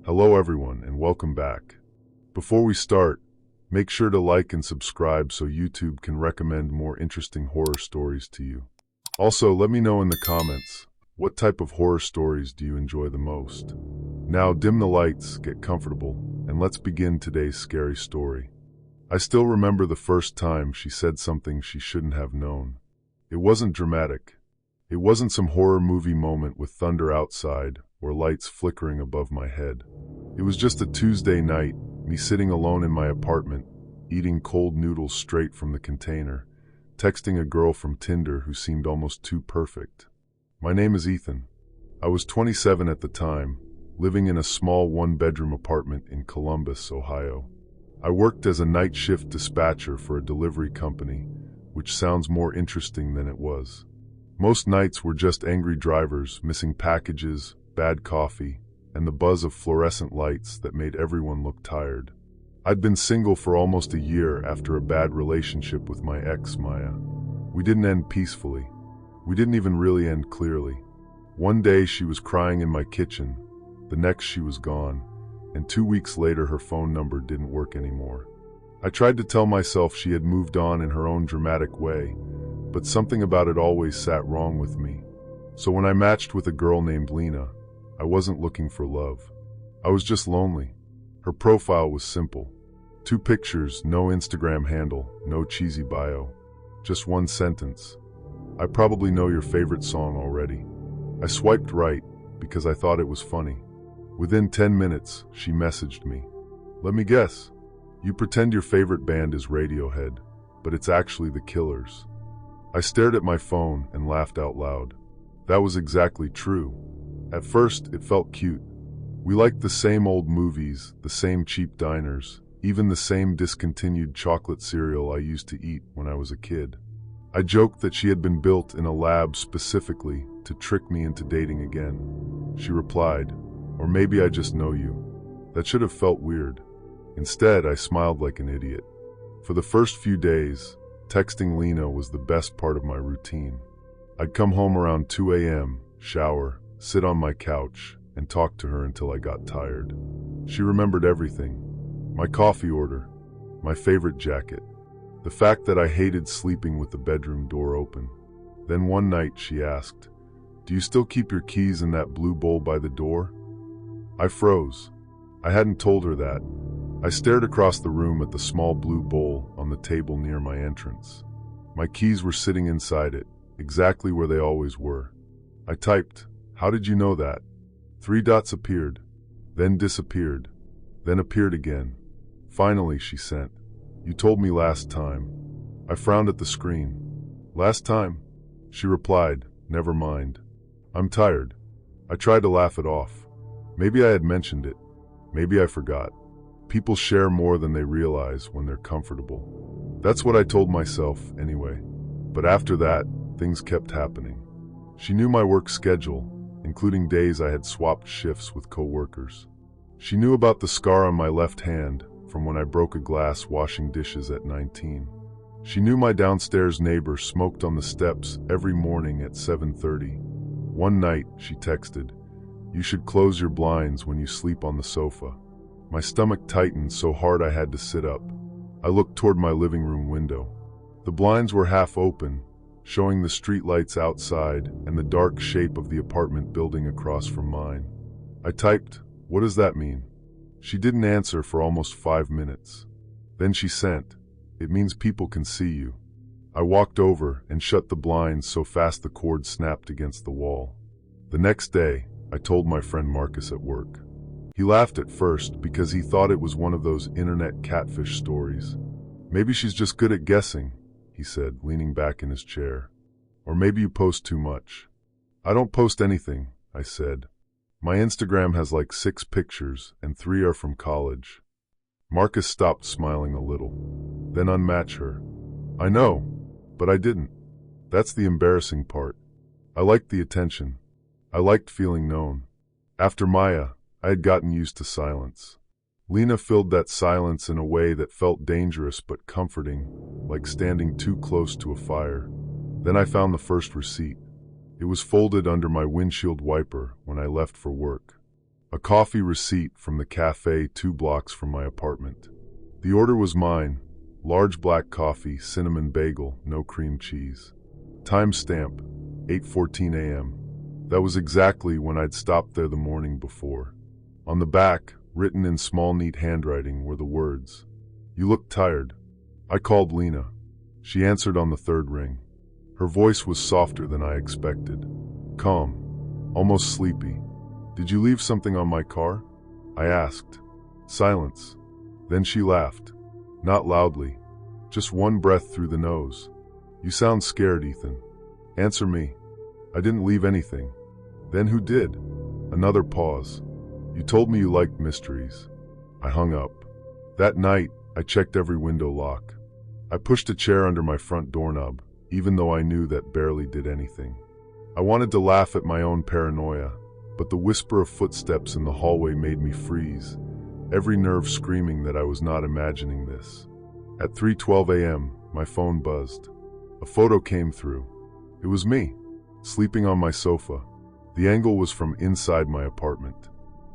Hello everyone and welcome back. Before we start, make sure to like and subscribe so YouTube can recommend more interesting horror stories to you. Also, let me know in the comments, what type of horror stories do you enjoy the most? Now dim the lights, get comfortable, and let's begin today's scary story. I still remember the first time she said something she shouldn't have known. It wasn't dramatic. It wasn't some horror movie moment with thunder outside or lights flickering above my head. It was just a Tuesday night, me sitting alone in my apartment, eating cold noodles straight from the container, texting a girl from Tinder who seemed almost too perfect. My name is Ethan. I was 27 at the time, living in a small one-bedroom apartment in Columbus, Ohio. I worked as a night shift dispatcher for a delivery company, which sounds more interesting than it was. Most nights were just angry drivers, missing packages, bad coffee, and the buzz of fluorescent lights that made everyone look tired. I'd been single for almost a year after a bad relationship with my ex, Maya. We didn't end peacefully. We didn't even really end clearly. One day she was crying in my kitchen, the next she was gone, and 2 weeks later her phone number didn't work anymore. I tried to tell myself she had moved on in her own dramatic way, but something about it always sat wrong with me. So when I matched with a girl named Lena, I wasn't looking for love. I was just lonely. Her profile was simple. 2 pictures, no Instagram handle, no cheesy bio. Just one sentence. I probably know your favorite song already. I swiped right because I thought it was funny. Within 10 minutes, she messaged me. Let me guess. You pretend your favorite band is Radiohead, but it's actually The Killers. I stared at my phone and laughed out loud. That was exactly true. At first, it felt cute. We liked the same old movies, the same cheap diners, even the same discontinued chocolate cereal I used to eat when I was a kid. I joked that she had been built in a lab specifically to trick me into dating again. She replied, "Or maybe I just know you." That should have felt weird. Instead, I smiled like an idiot. For the first few days, texting Lena was the best part of my routine. I'd come home around 2 a.m., shower, sit on my couch, and talk to her until I got tired. She remembered everything. My coffee order, my favorite jacket, the fact that I hated sleeping with the bedroom door open. Then one night she asked, "Do you still keep your keys in that blue bowl by the door?" I froze. I hadn't told her that. I stared across the room at the small blue bowl on the table near my entrance. My keys were sitting inside it, exactly where they always were. I typed, "How did you know that?" 3 dots appeared, then disappeared, then appeared again. Finally, she sent, "You told me last time." I frowned at the screen. "Last time?" She replied, "Never mind. I'm tired." I tried to laugh it off. Maybe I had mentioned it. Maybe I forgot. People share more than they realize when they're comfortable. That's what I told myself, anyway. But after that, things kept happening. She knew my work schedule, including days I had swapped shifts with coworkers. She knew about the scar on my left hand from when I broke a glass washing dishes at 19. She knew my downstairs neighbor smoked on the steps every morning at 7:30. One night, she texted, "You should close your blinds when you sleep on the sofa." My stomach tightened so hard I had to sit up. I looked toward my living room window. The blinds were half open, showing the streetlights outside and the dark shape of the apartment building across from mine. I typed, "What does that mean?" She didn't answer for almost 5 minutes. Then she sent, "It means people can see you." I walked over and shut the blinds so fast the cord snapped against the wall. The next day, I told my friend Marcus at work. He laughed at first because he thought it was one of those internet catfish stories. "Maybe she's just good at guessing," he said, leaning back in his chair. "Or maybe you post too much." "I don't post anything," I said. "My Instagram has like 6 pictures and 3 are from college." Marcus stopped smiling a little. "Then unmatch her." "I know, but I didn't. That's the embarrassing part. I liked the attention. I liked feeling known. After Maya, I had gotten used to silence. Lena filled that silence in a way that felt dangerous but comforting, like standing too close to a fire. Then I found the first receipt. It was folded under my windshield wiper when I left for work. A coffee receipt from the cafe 2 blocks from my apartment. The order was mine: large black coffee, cinnamon bagel, no cream cheese. Timestamp, 8:14 a.m. That was exactly when I'd stopped there the morning before. On the back, written in small neat handwriting, were the words, "You look tired." I called Lena. She answered on the 3rd ring. Her voice was softer than I expected. Calm, almost sleepy. "Did you leave something on my car?" I asked. Silence. Then she laughed. Not loudly. Just one breath through the nose. "You sound scared, Ethan. Answer me." "I didn't leave anything." "Then who did?" Another pause. "You told me you liked mysteries." I hung up. That night, I checked every window lock. I pushed a chair under my front doorknob, even though I knew that barely did anything. I wanted to laugh at my own paranoia, but the whisper of footsteps in the hallway made me freeze, every nerve screaming that I was not imagining this. At 3:12 a.m., my phone buzzed. A photo came through. It was me, sleeping on my sofa. The angle was from inside my apartment.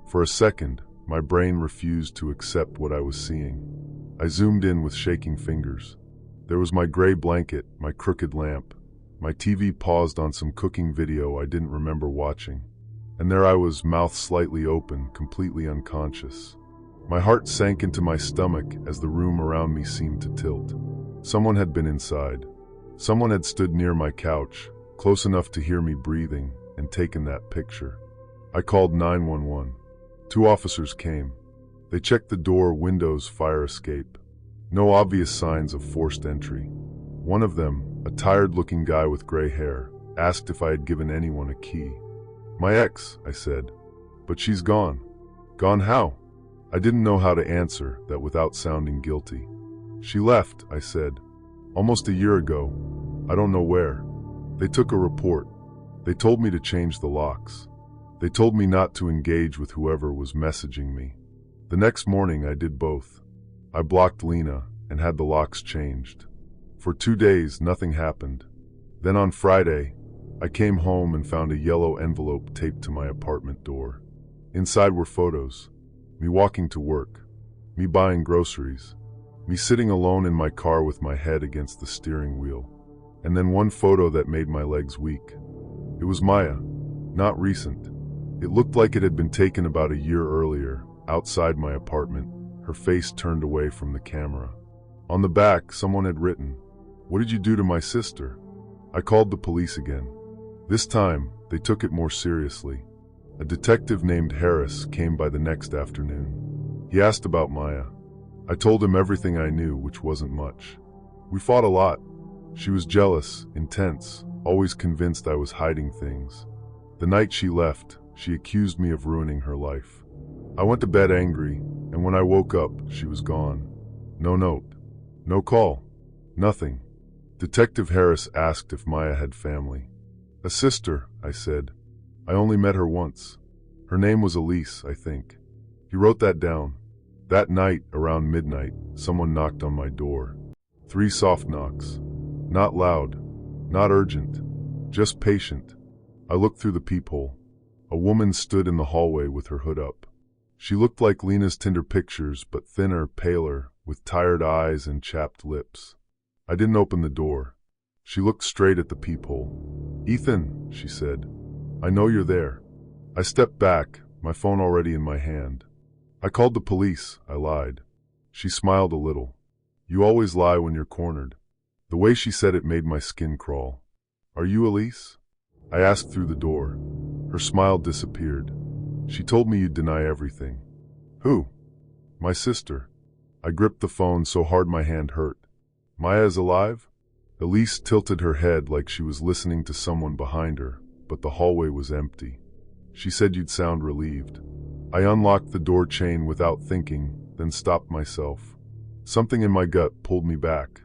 For a second, my brain refused to accept what I was seeing. I zoomed in with shaking fingers. There was my gray blanket, my crooked lamp. My TV paused on some cooking video I didn't remember watching. And there I was, mouth slightly open, completely unconscious. My heart sank into my stomach as the room around me seemed to tilt. Someone had been inside. Someone had stood near my couch, close enough to hear me breathing, and taken that picture. I called 911. 2 officers came. They checked the door, windows, fire escape. No obvious signs of forced entry. One of them, a tired-looking guy with gray hair, asked if I had given anyone a key. "My ex," I said. "But she's gone." "Gone how?" I didn't know how to answer that without sounding guilty. "She left," I said. "Almost a year ago. I don't know where. They took a report. They told me to change the locks. They told me not to engage with whoever was messaging me." The next morning I did both. I blocked Lena and had the locks changed. For 2 days, nothing happened. Then on Friday, I came home and found a yellow envelope taped to my apartment door. Inside were photos. Me walking to work. Me buying groceries. Me sitting alone in my car with my head against the steering wheel. And then one photo that made my legs weak. It was Maya. Not recent. It looked like it had been taken about a year earlier, outside my apartment, her face turned away from the camera. On the back, someone had written, "What did you do to my sister?" I called the police again. This time, they took it more seriously. A detective named Harris came by the next afternoon. He asked about Maya. I told him everything I knew, which wasn't much. We fought a lot. She was jealous, intense, always convinced I was hiding things. The night she left, she accused me of ruining her life. I went to bed angry, and when I woke up, she was gone. No note. No call. Nothing. Detective Harris asked if Maya had family. "A sister," I said. "I only met her once. Her name was Elise, I think." He wrote that down. That night, around midnight, someone knocked on my door. 3 soft knocks. Not loud. Not urgent. Just patient. I looked through the peephole. A woman stood in the hallway with her hood up. She looked like Lena's Tinder pictures, but thinner, paler, with tired eyes and chapped lips. I didn't open the door. She looked straight at the peephole. "Ethan," she said, "I know you're there." I stepped back, my phone already in my hand. "I called the police," I lied. She smiled a little. "You always lie when you're cornered." The way she said it made my skin crawl. "Are you Elise?" I asked through the door. Her smile disappeared. "She told me you'd deny everything." "Who?" "My sister." I gripped the phone so hard my hand hurt. "Maya is alive?" Elise tilted her head like she was listening to someone behind her, but the hallway was empty. "She said you'd sound relieved." I unlocked the door chain without thinking, then stopped myself. Something in my gut pulled me back.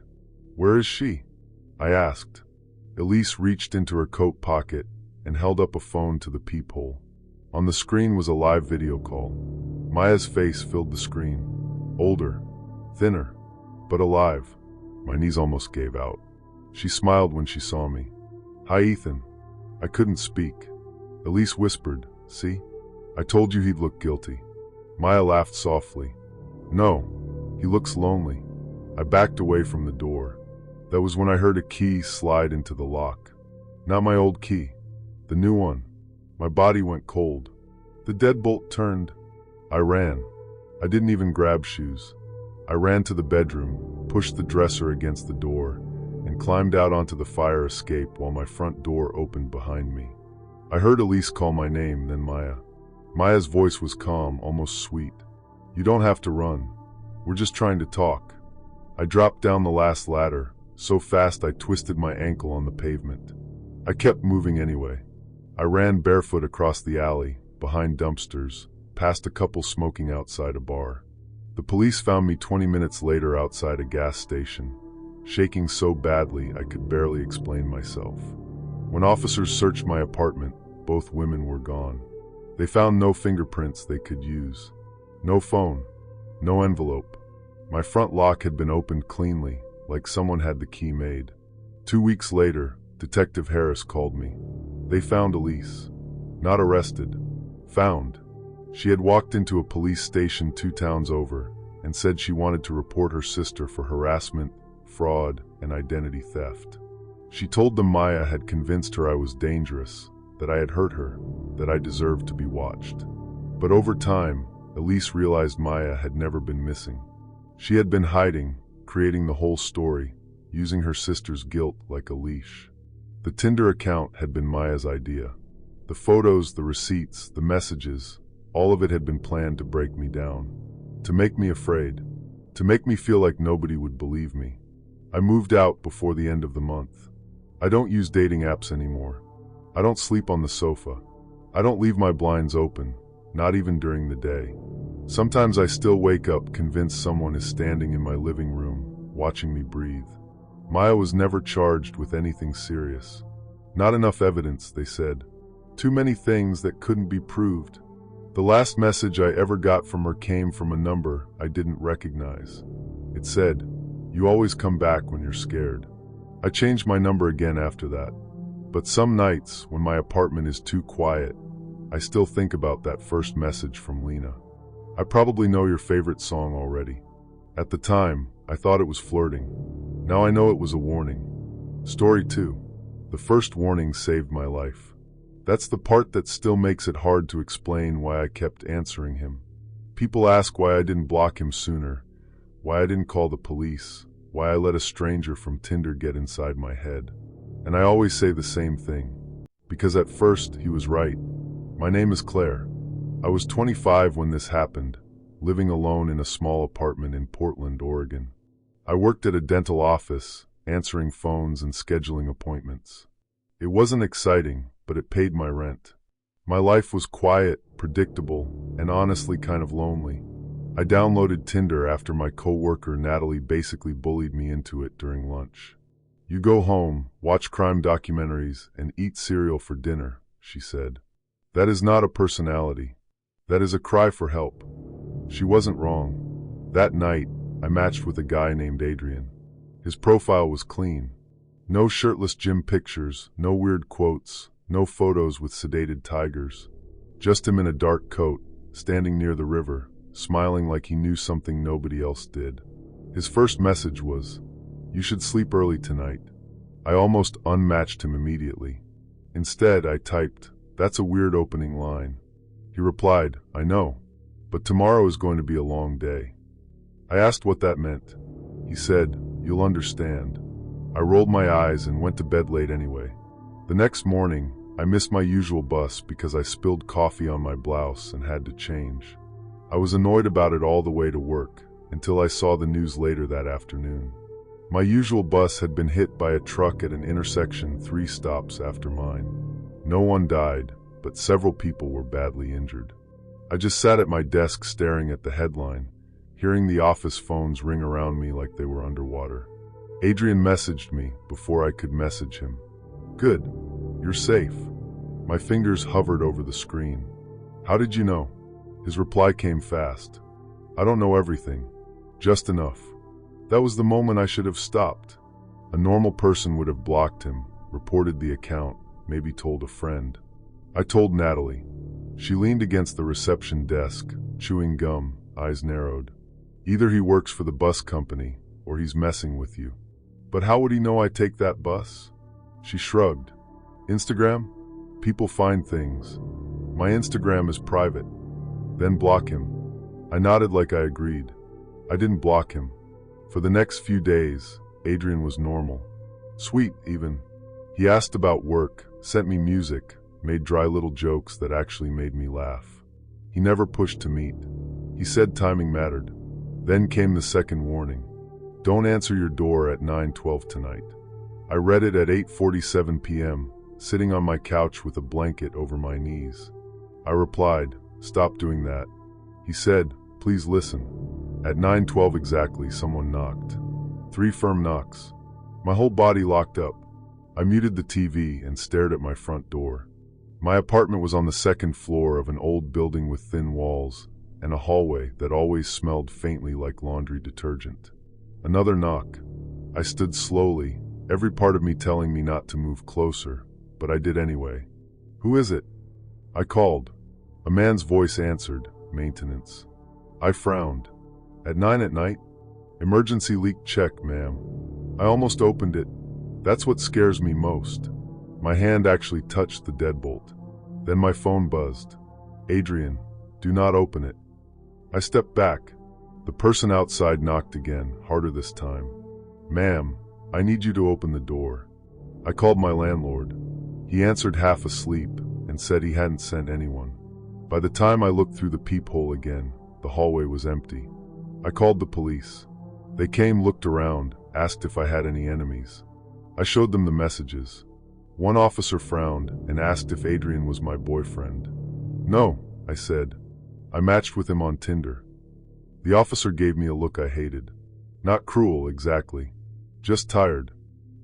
"Where is she?" I asked. Elise reached into her coat pocket and held up a phone to the peephole. On the screen was a live video call. Maya's face filled the screen. Older, thinner, but alive. My knees almost gave out. She smiled when she saw me. "Hi, Ethan." I couldn't speak. Elise whispered, "See?" I told you he'd look guilty. Maya laughed softly. No, he looks lonely. I backed away from the door. That was when I heard a key slide into the lock. Not my old key, the new one. My body went cold. The deadbolt turned. I ran. I didn't even grab shoes. I ran to the bedroom, pushed the dresser against the door, and climbed out onto the fire escape while my front door opened behind me. I heard Elise call my name, then Maya. Maya's voice was calm, almost sweet. You don't have to run. We're just trying to talk. I dropped down the last ladder, so fast I twisted my ankle on the pavement. I kept moving anyway. I ran barefoot across the alley, behind dumpsters, past a couple smoking outside a bar. The police found me 20 minutes later outside a gas station, shaking so badly I could barely explain myself. When officers searched my apartment, both women were gone. They found no fingerprints they could use. No phone. No envelope. My front lock had been opened cleanly, like someone had the key made. 2 weeks later, Detective Harris called me. They found Elise. Not arrested. Found. She had walked into a police station 2 towns over and said she wanted to report her sister for harassment, fraud, and identity theft. She told them Maya had convinced her I was dangerous, that I had hurt her, that I deserved to be watched. But over time, Elise realized Maya had never been missing. She had been hiding, creating the whole story, using her sister's guilt like a leash. The Tinder account had been Maya's idea. The photos, the receipts, the messages, all of it had been planned to break me down, to make me afraid, to make me feel like nobody would believe me. I moved out before the end of the month. I don't use dating apps anymore. I don't sleep on the sofa. I don't leave my blinds open, not even during the day. Sometimes I still wake up convinced someone is standing in my living room, watching me breathe. Maya was never charged with anything serious. Not enough evidence, they said. Too many things that couldn't be proved. The last message I ever got from her came from a number I didn't recognize. It said, "You always come back when you're scared." I changed my number again after that. But some nights, when my apartment is too quiet, I still think about that first message from Lena. I probably know your favorite song already. At the time, I thought it was flirting. Now I know it was a warning. Story 2. The first warning saved my life. That's the part that still makes it hard to explain why I kept answering him. People ask why I didn't block him sooner, why I didn't call the police, why I let a stranger from Tinder get inside my head. And I always say the same thing. Because at first, he was right. My name is Claire. I was 25 when this happened, living alone in a small apartment in Portland, Oregon. I worked at a dental office, answering phones and scheduling appointments. It wasn't exciting, but it paid my rent. My life was quiet, predictable, and honestly kind of lonely. I downloaded Tinder after my coworker Natalie basically bullied me into it during lunch. You go home, watch crime documentaries, and eat cereal for dinner, she said. That is not a personality. That is a cry for help. She wasn't wrong. That night, I matched with a guy named Adrian. His profile was clean. No shirtless gym pictures, no weird quotes, no photos with sedated tigers. Just him in a dark coat, standing near the river, smiling like he knew something nobody else did. His first message was, "You should sleep early tonight." I almost unmatched him immediately. Instead, I typed, "That's a weird opening line." He replied, "I know, but tomorrow is going to be a long day." I asked what that meant. He said, "You'll understand." I rolled my eyes and went to bed late anyway. The next morning, I missed my usual bus because I spilled coffee on my blouse and had to change. I was annoyed about it all the way to work, until I saw the news later that afternoon. My usual bus had been hit by a truck at an intersection 3 stops after mine. No one died, but several people were badly injured. I just sat at my desk staring at the headline, hearing the office phones ring around me like they were underwater. Adrian messaged me before I could message him. "Good. You're safe." My fingers hovered over the screen. "How did you know?" His reply came fast. "I don't know everything. Just enough." That was the moment I should have stopped. A normal person would have blocked him, reported the account, maybe told a friend. I told Natalie. She leaned against the reception desk, chewing gum, eyes narrowed. Either he works for the bus company, or he's messing with you. But how would he know I take that bus? She shrugged. Instagram? People find things. My Instagram is private. Then block him. I nodded like I agreed. I didn't block him. For the next few days, Adrian was normal. Sweet, even. He asked about work, sent me music, made dry little jokes that actually made me laugh. He never pushed to meet. He said timing mattered. Then came the second warning. Don't answer your door at 9:12 tonight. I read it at 8:47 p.m., sitting on my couch with a blanket over my knees. I replied, stop doing that. He said, please listen. At 9:12 exactly, someone knocked. 3 firm knocks. My whole body locked up. I muted the TV and stared at my front door. My apartment was on the second floor of an old building with thin walls and a hallway that always smelled faintly like laundry detergent. Another knock. I stood slowly, every part of me telling me not to move closer, but I did anyway. Who is it? I called. A man's voice answered, maintenance. I frowned. At 9 at night? Emergency leak check, ma'am. I almost opened it. That's what scares me most. My hand actually touched the deadbolt. Then my phone buzzed. Adrian, do not open it. I stepped back. The person outside knocked again, harder this time. Ma'am, I need you to open the door. I called my landlord. He answered half asleep and said he hadn't sent anyone. By the time I looked through the peephole again, the hallway was empty. I called the police. They came, looked around, asked if I had any enemies. I showed them the messages. One officer frowned and asked if Adrian was my boyfriend. No, I said. I matched with him on Tinder. The officer gave me a look I hated. Not cruel, exactly. Just tired.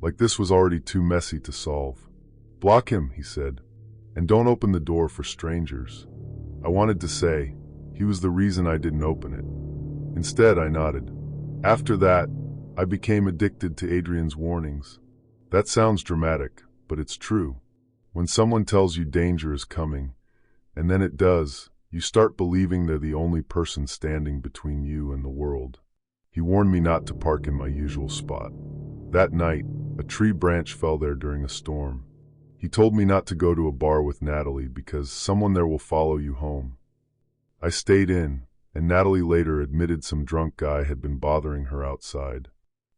Like this was already too messy to solve. Block him, he said. And don't open the door for strangers. I wanted to say, he was the reason I didn't open it. Instead, I nodded. After that, I became addicted to Adrian's warnings. That sounds dramatic, but it's true. When someone tells you danger is coming, and then it does, you start believing they're the only person standing between you and the world. He warned me not to park in my usual spot. That night, a tree branch fell there during a storm. He told me not to go to a bar with Natalie because someone there will follow you home. I stayed in, and Natalie later admitted some drunk guy had been bothering her outside.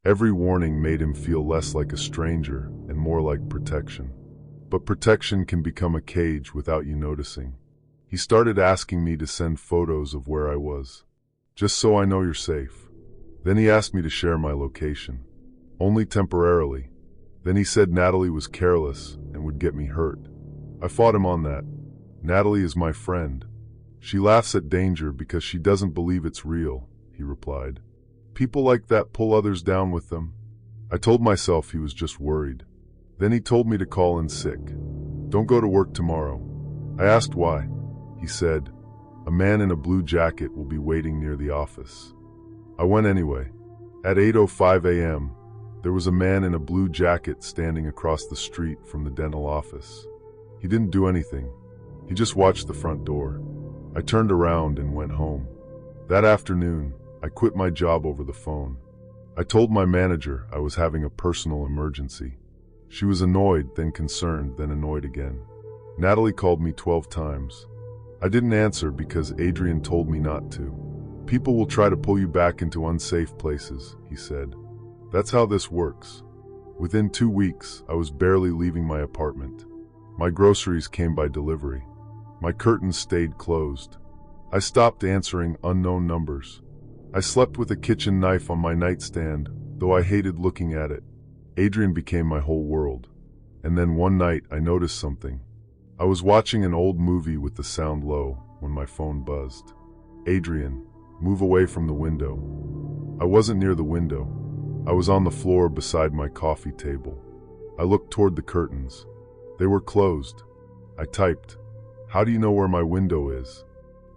Every warning made him feel less like a stranger and more like protection. But protection can become a cage without you noticing. He started asking me to send photos of where I was, just so I know you're safe. Then he asked me to share my location, only temporarily. Then he said Natalie was careless and would get me hurt. I fought him on that. Natalie is my friend. She laughs at danger because she doesn't believe it's real, he replied. People like that pull others down with them. I told myself he was just worried. Then he told me to call in sick. Don't go to work tomorrow. I asked why. He said, a man in a blue jacket will be waiting near the office. I went anyway. At 8:05 a.m., there was a man in a blue jacket standing across the street from the dental office. He didn't do anything. He just watched the front door. I turned around and went home. That afternoon, I quit my job over the phone. I told my manager I was having a personal emergency. She was annoyed, then concerned, then annoyed again. Natalie called me 12 times. I didn't answer because Adrian told me not to. People will try to pull you back into unsafe places, he said. That's how this works. Within 2 weeks, I was barely leaving my apartment. My groceries came by delivery. My curtains stayed closed. I stopped answering unknown numbers. I slept with a kitchen knife on my nightstand, though I hated looking at it. Adrian became my whole world. And then one night, I noticed something. I was watching an old movie with the sound low when my phone buzzed. Adrian, move away from the window. I wasn't near the window. I was on the floor beside my coffee table. I looked toward the curtains. They were closed. I typed, how do you know where my window is?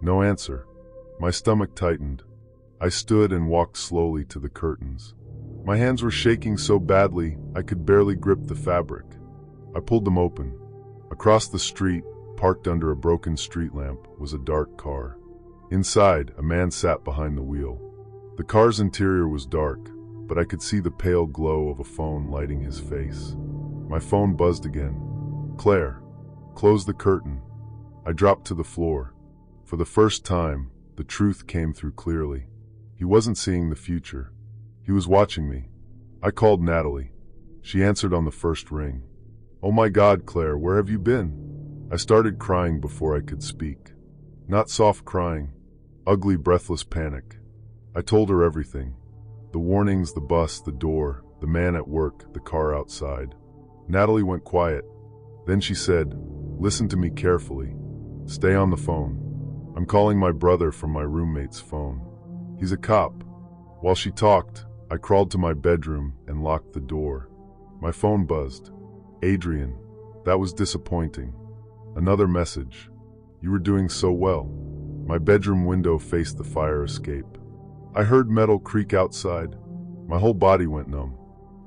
No answer. My stomach tightened. I stood and walked slowly to the curtains. My hands were shaking so badly I could barely grip the fabric. I pulled them open. Across the street, parked under a broken street lamp, was a dark car. Inside, a man sat behind the wheel. The car's interior was dark, but I could see the pale glow of a phone lighting his face. My phone buzzed again. "Claire, close the curtain." I dropped to the floor. For the first time, the truth came through clearly. He wasn't seeing the future. He was watching me. I called Natalie. She answered on the first ring. "Oh my God, Claire, where have you been?" I started crying before I could speak. Not soft crying, ugly, breathless panic. I told her everything. The warnings, the bus, the door, the man at work, the car outside. Natalie went quiet. Then she said, "Listen to me carefully. Stay on the phone. I'm calling my brother from my roommate's phone. He's a cop." While she talked, I crawled to my bedroom and locked the door. My phone buzzed. "Adrian." That was disappointing. Another message. "You were doing so well." My bedroom window faced the fire escape. I heard metal creak outside. My whole body went numb.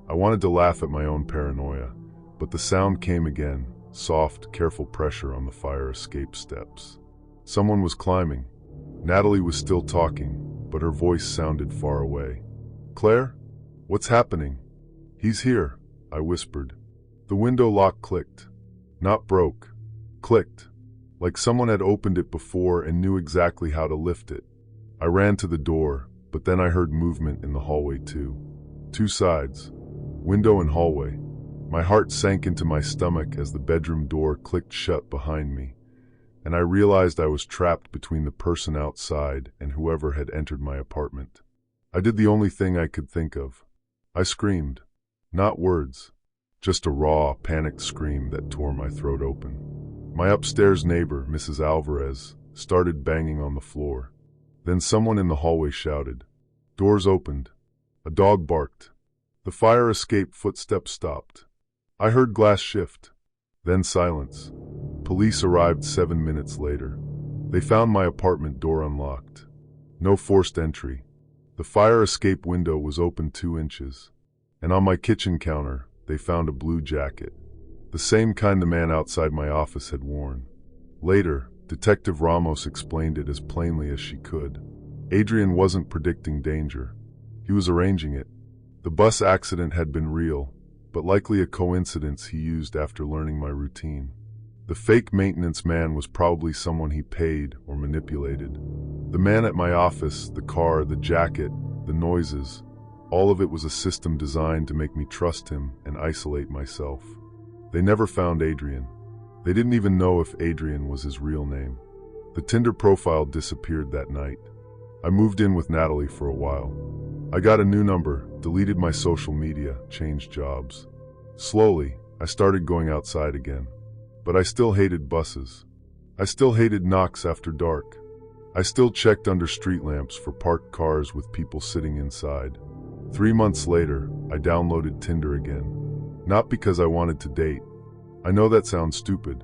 I wanted to laugh at my own paranoia, but the sound came again, soft, careful pressure on the fire escape steps. Someone was climbing. Natalie was still talking, but her voice sounded far away. "Claire? What's happening?" "He's here," I whispered. The window lock clicked. Not broke. Clicked. Like someone had opened it before and knew exactly how to lift it. I ran to the door, but then I heard movement in the hallway too. Two sides. Window and hallway. My heart sank into my stomach as the bedroom door clicked shut behind me, and I realized I was trapped between the person outside and whoever had entered my apartment. I did the only thing I could think of. I screamed. Not words. Just a raw, panicked scream that tore my throat open. My upstairs neighbor, Mrs. Alvarez, started banging on the floor. Then someone in the hallway shouted. Doors opened. A dog barked. The fire escape footsteps stopped. I heard glass shift. Then silence. Police arrived 7 minutes later. They found my apartment door unlocked. No forced entry. The fire escape window was open 2 inches. And on my kitchen counter, they found a blue jacket. The same kind the man outside my office had worn. Later, Detective Ramos explained it as plainly as she could. Adrian wasn't predicting danger. He was arranging it. The bus accident had been real, but likely a coincidence he used after learning my routine. The fake maintenance man was probably someone he paid or manipulated. The man at my office, the car, the jacket, the noises, all of it was a system designed to make me trust him and isolate myself. They never found Adrian. They didn't even know if Adrian was his real name. The Tinder profile disappeared that night. I moved in with Natalie for a while. I got a new number, deleted my social media, changed jobs. Slowly, I started going outside again. But I still hated buses. I still hated knocks after dark. I still checked under street lamps for parked cars with people sitting inside. 3 months later, I downloaded Tinder again. Not because I wanted to date. I know that sounds stupid.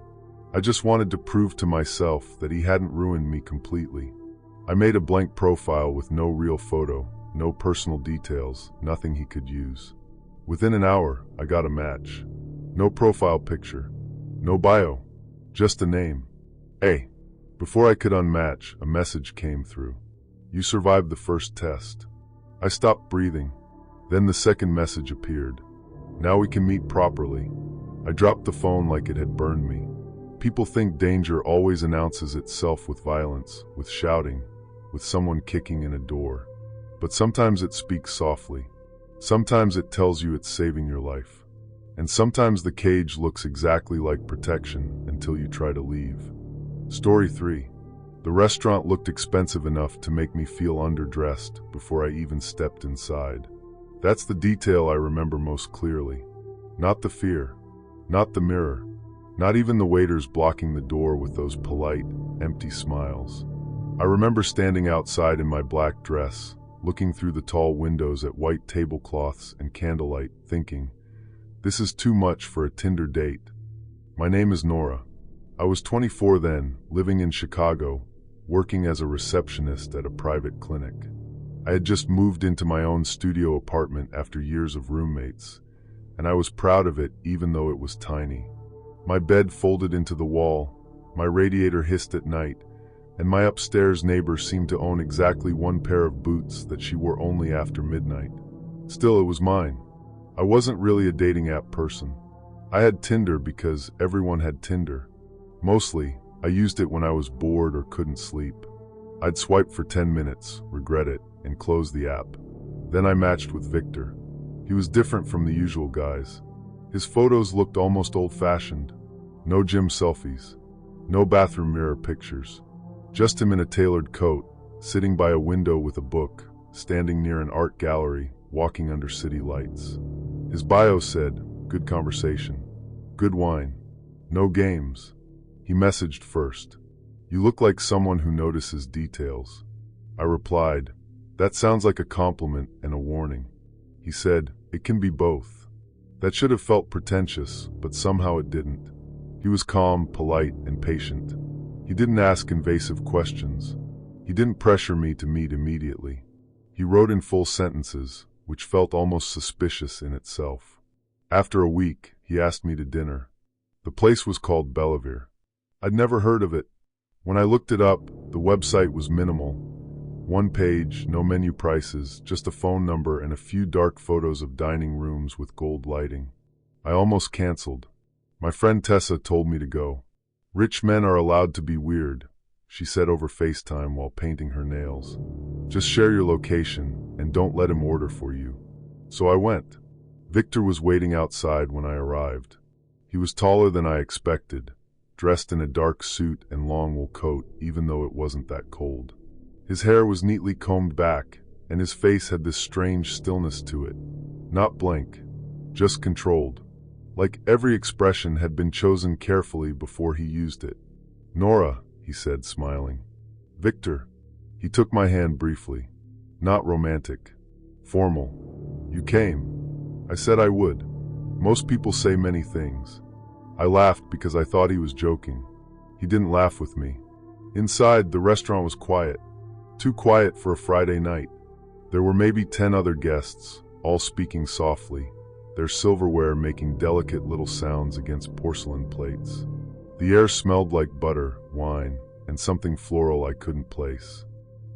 I just wanted to prove to myself that he hadn't ruined me completely. I made a blank profile with no real photo, no personal details, nothing he could use. Within an hour, I got a match. No profile picture. No bio. Just a name. Hey. Before I could unmatch, a message came through. You survived the first test. I stopped breathing. Then the second message appeared. Now we can meet properly. I dropped the phone like it had burned me. People think danger always announces itself with violence, with shouting, with someone kicking in a door. But sometimes it speaks softly. Sometimes it tells you it's saving your life. And sometimes the cage looks exactly like protection until you try to leave. Story 3. The restaurant looked expensive enough to make me feel underdressed before I even stepped inside. That's the detail I remember most clearly. Not the fear. Not the mirror. Not even the waiters blocking the door with those polite, empty smiles. I remember standing outside in my black dress, looking through the tall windows at white tablecloths and candlelight, thinking, this is too much for a Tinder date. My name is Nora. I was 24 then, living in Chicago, working as a receptionist at a private clinic. I had just moved into my own studio apartment after years of roommates, and I was proud of it even though it was tiny. My bed folded into the wall, my radiator hissed at night, and my upstairs neighbor seemed to own exactly one pair of boots that she wore only after midnight. Still, it was mine. I wasn't really a dating app person. I had Tinder because everyone had Tinder. Mostly, I used it when I was bored or couldn't sleep. I'd swipe for 10 minutes, regret it, and close the app. Then I matched with Victor. He was different from the usual guys. His photos looked almost old-fashioned. No gym selfies. No bathroom mirror pictures. Just him in a tailored coat, sitting by a window with a book, standing near an art gallery, walking under city lights. His bio said, "Good conversation. Good wine. No games." He messaged first. "You look like someone who notices details." I replied, "That sounds like a compliment and a warning." He said, "It can be both." That should have felt pretentious, but somehow it didn't. He was calm, polite, and patient. He didn't ask invasive questions. He didn't pressure me to meet immediately. He wrote in full sentences, which felt almost suspicious in itself. After a week, he asked me to dinner. The place was called Bellevere. I'd never heard of it. When I looked it up, the website was minimal. One page, no menu prices, just a phone number and a few dark photos of dining rooms with gold lighting. I almost canceled. My friend Tessa told me to go. "Rich men are allowed to be weird," she said over FaceTime while painting her nails. "Just share your location and don't let him order for you." So I went. Victor was waiting outside when I arrived. He was taller than I expected, dressed in a dark suit and long wool coat, even though it wasn't that cold. His hair was neatly combed back, and his face had this strange stillness to it. Not blank, just controlled. Like every expression had been chosen carefully before he used it. "Nora," he said, smiling. "Victor." He took my hand briefly. Not romantic. Formal. "You came." I said I would. Most people say many things. I laughed because I thought he was joking. He didn't laugh with me. Inside, the restaurant was quiet. Too quiet for a Friday night. There were maybe 10 other guests, all speaking softly, their silverware making delicate little sounds against porcelain plates. The air smelled like butter, wine, and something floral I couldn't place.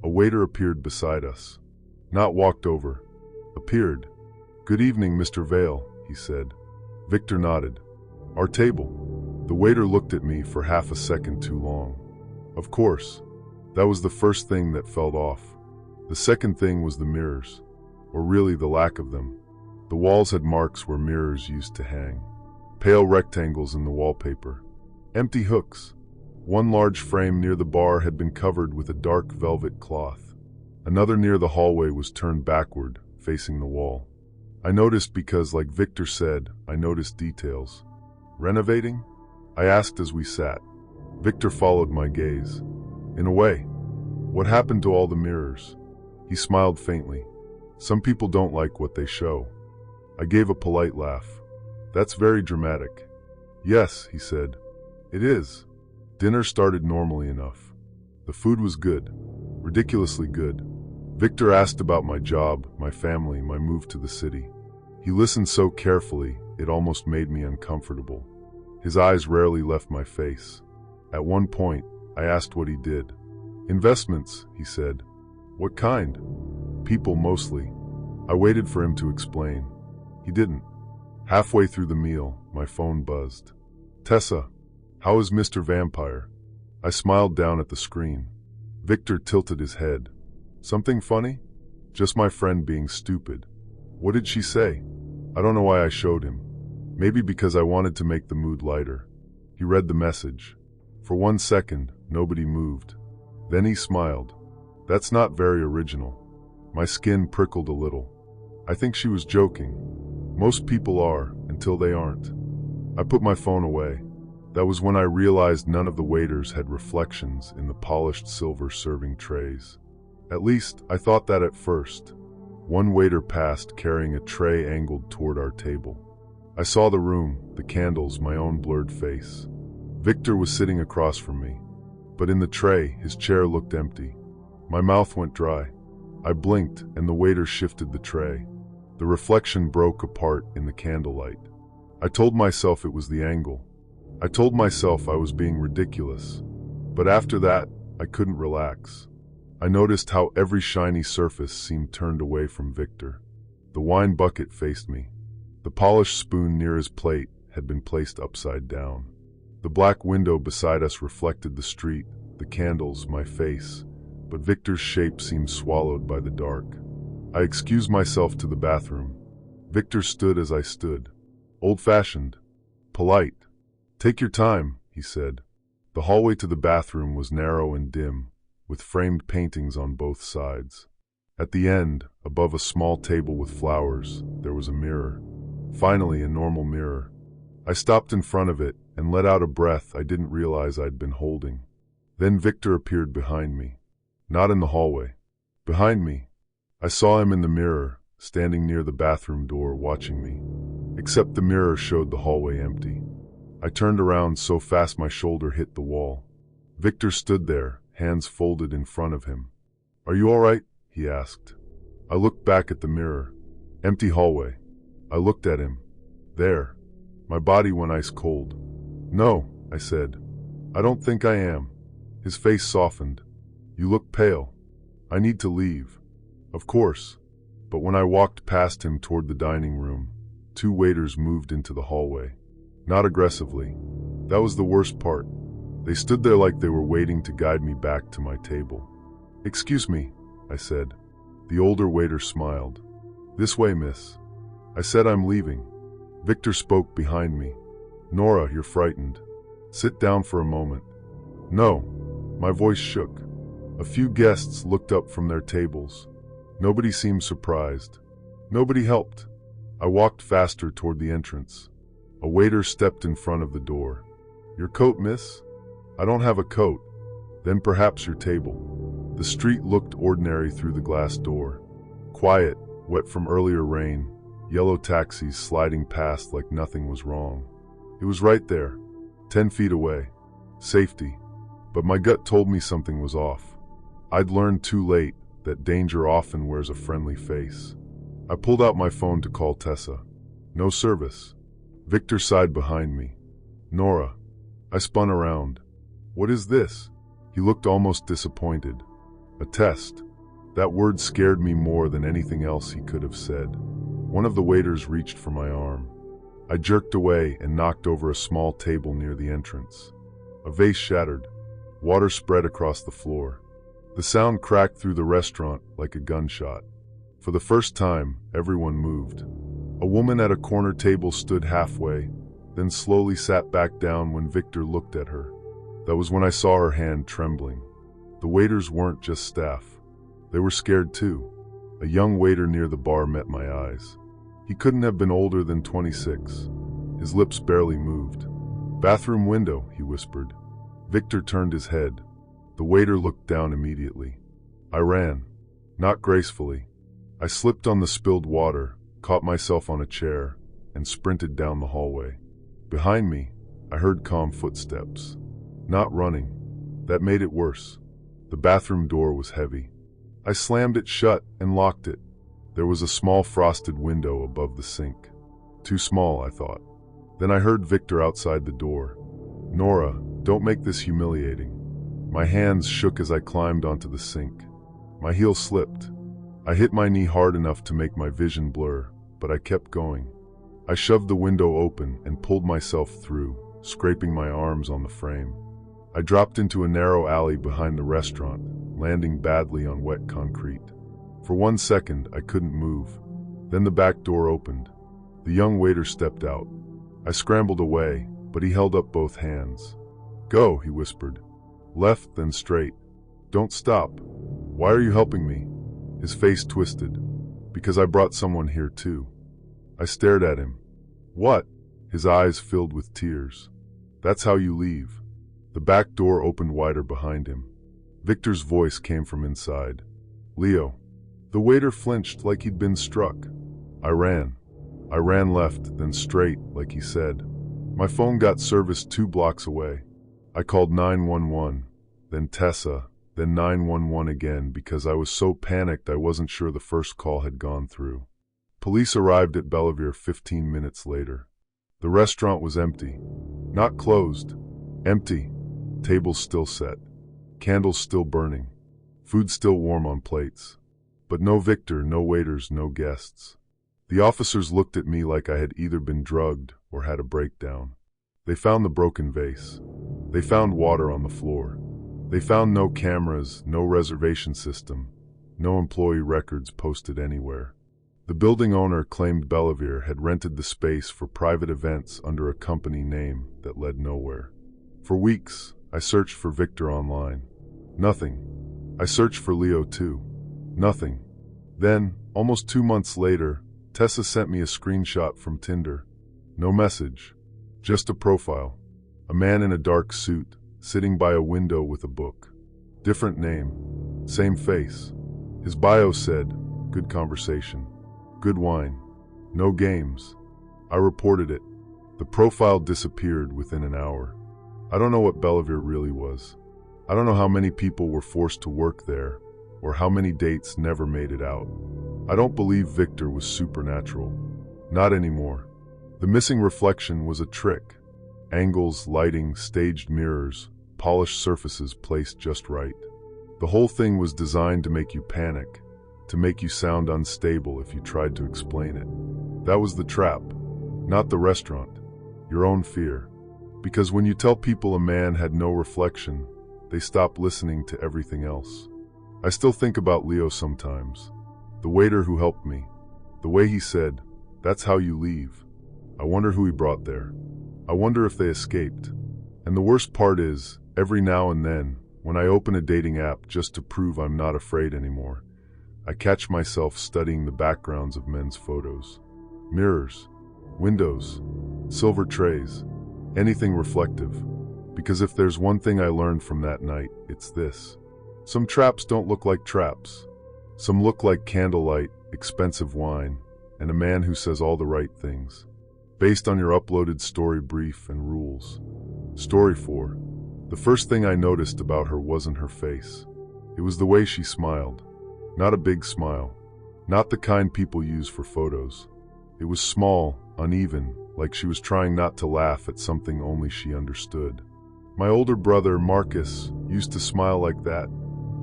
A waiter appeared beside us. Not walked over. Appeared. "Good evening, Mr. Vale," he said. Victor nodded. "Our table." The waiter looked at me for half a second too long. Of course. That was the first thing that fell off. The second thing was the mirrors. Or really the lack of them. The walls had marks where mirrors used to hang. Pale rectangles in the wallpaper. Empty hooks. One large frame near the bar had been covered with a dark velvet cloth. Another near the hallway was turned backward, facing the wall. I noticed because, like Victor said, I noticed details. "Renovating?" I asked as we sat. Victor followed my gaze. "In a way." "What happened to all the mirrors?" He smiled faintly. "Some people don't like what they show." I gave a polite laugh. "That's very dramatic." "Yes," he said. "It is." Dinner started normally enough. The food was good. Ridiculously good. Victor asked about my job, my family, my move to the city. He listened so carefully, it almost made me uncomfortable. His eyes rarely left my face. At one point, I asked what he did. "Investments," he said. "What kind?" "People, mostly." I waited for him to explain. He didn't. Halfway through the meal, my phone buzzed. "Tessa, how is Mr. Vampire?" I smiled down at the screen. Victor tilted his head. "Something funny?" "Just my friend being stupid." "What did she say?" I don't know why I showed him. Maybe because I wanted to make the mood lighter. He read the message. For 1 second, nobody moved. Then he smiled. "That's not very original." My skin prickled a little. I think she was joking. Most people are, until they aren't. I put my phone away. That was when I realized none of the waiters had reflections in the polished silver serving trays. At least, I thought that at first. One waiter passed carrying a tray angled toward our table. I saw the room, the candles, my own blurred face. Victor was sitting across from me. But in the tray, his chair looked empty. My mouth went dry. I blinked, and the waiter shifted the tray. The reflection broke apart in the candlelight. I told myself it was the angle. I told myself I was being ridiculous, but after that, I couldn't relax. I noticed how every shiny surface seemed turned away from Victor. The wine bucket faced me. The polished spoon near his plate had been placed upside down. The black window beside us reflected the street, the candles, my face, but Victor's shape seemed swallowed by the dark. I excused myself to the bathroom. Victor stood as I stood. Old-fashioned. Polite. "Take your time," he said. The hallway to the bathroom was narrow and dim, with framed paintings on both sides. At the end, above a small table with flowers, there was a mirror. Finally, a normal mirror. I stopped in front of it and let out a breath I didn't realize I'd been holding. Then Victor appeared behind me. Not in the hallway. Behind me. I saw him in the mirror, standing near the bathroom door, watching me. Except the mirror showed the hallway empty. I turned around so fast my shoulder hit the wall. Victor stood there, hands folded in front of him. "Are you all right?" he asked. I looked back at the mirror. Empty hallway. I looked at him. There. My body went ice cold. "No," I said. "I don't think I am." His face softened. "You look pale. I need to leave." Of course. But when I walked past him toward the dining room, 2 waiters moved into the hallway. Not aggressively. That was the worst part. They stood there like they were waiting to guide me back to my table. "Excuse me," I said. The older waiter smiled. "This way, miss." I said, "I'm leaving." Victor spoke behind me. "Nora, you're frightened. Sit down for a moment." "No." My voice shook. A few guests looked up from their tables. Nobody seemed surprised. Nobody helped. I walked faster toward the entrance. A waiter stepped in front of the door. "Your coat, miss?" "I don't have a coat." "Then perhaps your table." The street looked ordinary through the glass door. Quiet, wet from earlier rain, yellow taxis sliding past like nothing was wrong. It was right there, 10 feet away. Safety. But my gut told me something was off. I'd learned too late that danger often wears a friendly face. I pulled out my phone to call Tessa. No service. Victor sighed behind me. "Nora." I spun around. "What is this?" He looked almost disappointed. "A test." That word scared me more than anything else he could have said. One of the waiters reached for my arm. I jerked away and knocked over a small table near the entrance. A vase shattered. Water spread across the floor. The sound cracked through the restaurant like a gunshot. For the first time, everyone moved. A woman at a corner table stood halfway, then slowly sat back down when Victor looked at her. That was when I saw her hand trembling. The waiters weren't just staff. They were scared too. A young waiter near the bar met my eyes. He couldn't have been older than 26. His lips barely moved. "Bathroom window," he whispered. Victor turned his head. The waiter looked down immediately. I ran. Not gracefully. I slipped on the spilled water, caught myself on a chair, and sprinted down the hallway. Behind me, I heard calm footsteps. Not running. That made it worse. The bathroom door was heavy. I slammed it shut and locked it. There was a small frosted window above the sink. Too small, I thought. Then I heard Victor outside the door. "Nora, don't make this humiliating." My hands shook as I climbed onto the sink. My heel slipped. I hit my knee hard enough to make my vision blur, but I kept going. I shoved the window open and pulled myself through, scraping my arms on the frame. I dropped into a narrow alley behind the restaurant, landing badly on wet concrete. For 1 second, I couldn't move. Then the back door opened. The young waiter stepped out. I scrambled away, but he held up both hands. "Go," he whispered. "Left, then straight. Don't stop." "Why are you helping me?" His face twisted. "Because I brought someone here too." I stared at him. "What?" His eyes filled with tears. "That's how you leave." The back door opened wider behind him. Victor's voice came from inside. "Leo." The waiter flinched like he'd been struck. I ran. I ran left, then straight, like he said. My phone got service 2 blocks away. I called 911, then Tessa, then 911 again because I was so panicked I wasn't sure the first call had gone through. Police arrived at Bellevue 15 minutes later. The restaurant was empty. Not closed. Empty. Tables still set. Candles still burning. Food still warm on plates. But no Victor, no waiters, no guests. The officers looked at me like I had either been drugged or had a breakdown. They found the broken vase. They found water on the floor. They found no cameras, no reservation system, no employee records posted anywhere. The building owner claimed Bellavere had rented the space for private events under a company name that led nowhere. For weeks, I searched for Victor online. Nothing. I searched for Leo too. Nothing. Then, almost 2 months later, Tessa sent me a screenshot from Tinder. No message. Just a profile. A man in a dark suit, sitting by a window with a book. Different name. Same face. His bio said, good conversation. Good wine. No games. I reported it. The profile disappeared within an hour. I don't know what Bellavere really was. I don't know how many people were forced to work there, or how many dates never made it out. I don't believe Victor was supernatural. Not anymore. The missing reflection was a trick. Angles, lighting, staged mirrors, polished surfaces placed just right. The whole thing was designed to make you panic, to make you sound unstable if you tried to explain it. That was the trap, not the restaurant, your own fear. Because when you tell people a man had no reflection, they stop listening to everything else. I still think about Leo sometimes. The waiter who helped me. The way he said, "That's how you leave." I wonder who he brought there. I wonder if they escaped. And the worst part is, every now and then, when I open a dating app just to prove I'm not afraid anymore, I catch myself studying the backgrounds of men's photos. Mirrors, windows, silver trays, anything reflective. Because if there's one thing I learned from that night, it's this. Some traps don't look like traps. Some look like candlelight, expensive wine, and a man who says all the right things. Based on your uploaded story brief and rules. Story 4. The first thing I noticed about her wasn't her face. It was the way she smiled. Not a big smile. Not the kind people use for photos. It was small, uneven, like she was trying not to laugh at something only she understood. My older brother, Marcus, used to smile like that.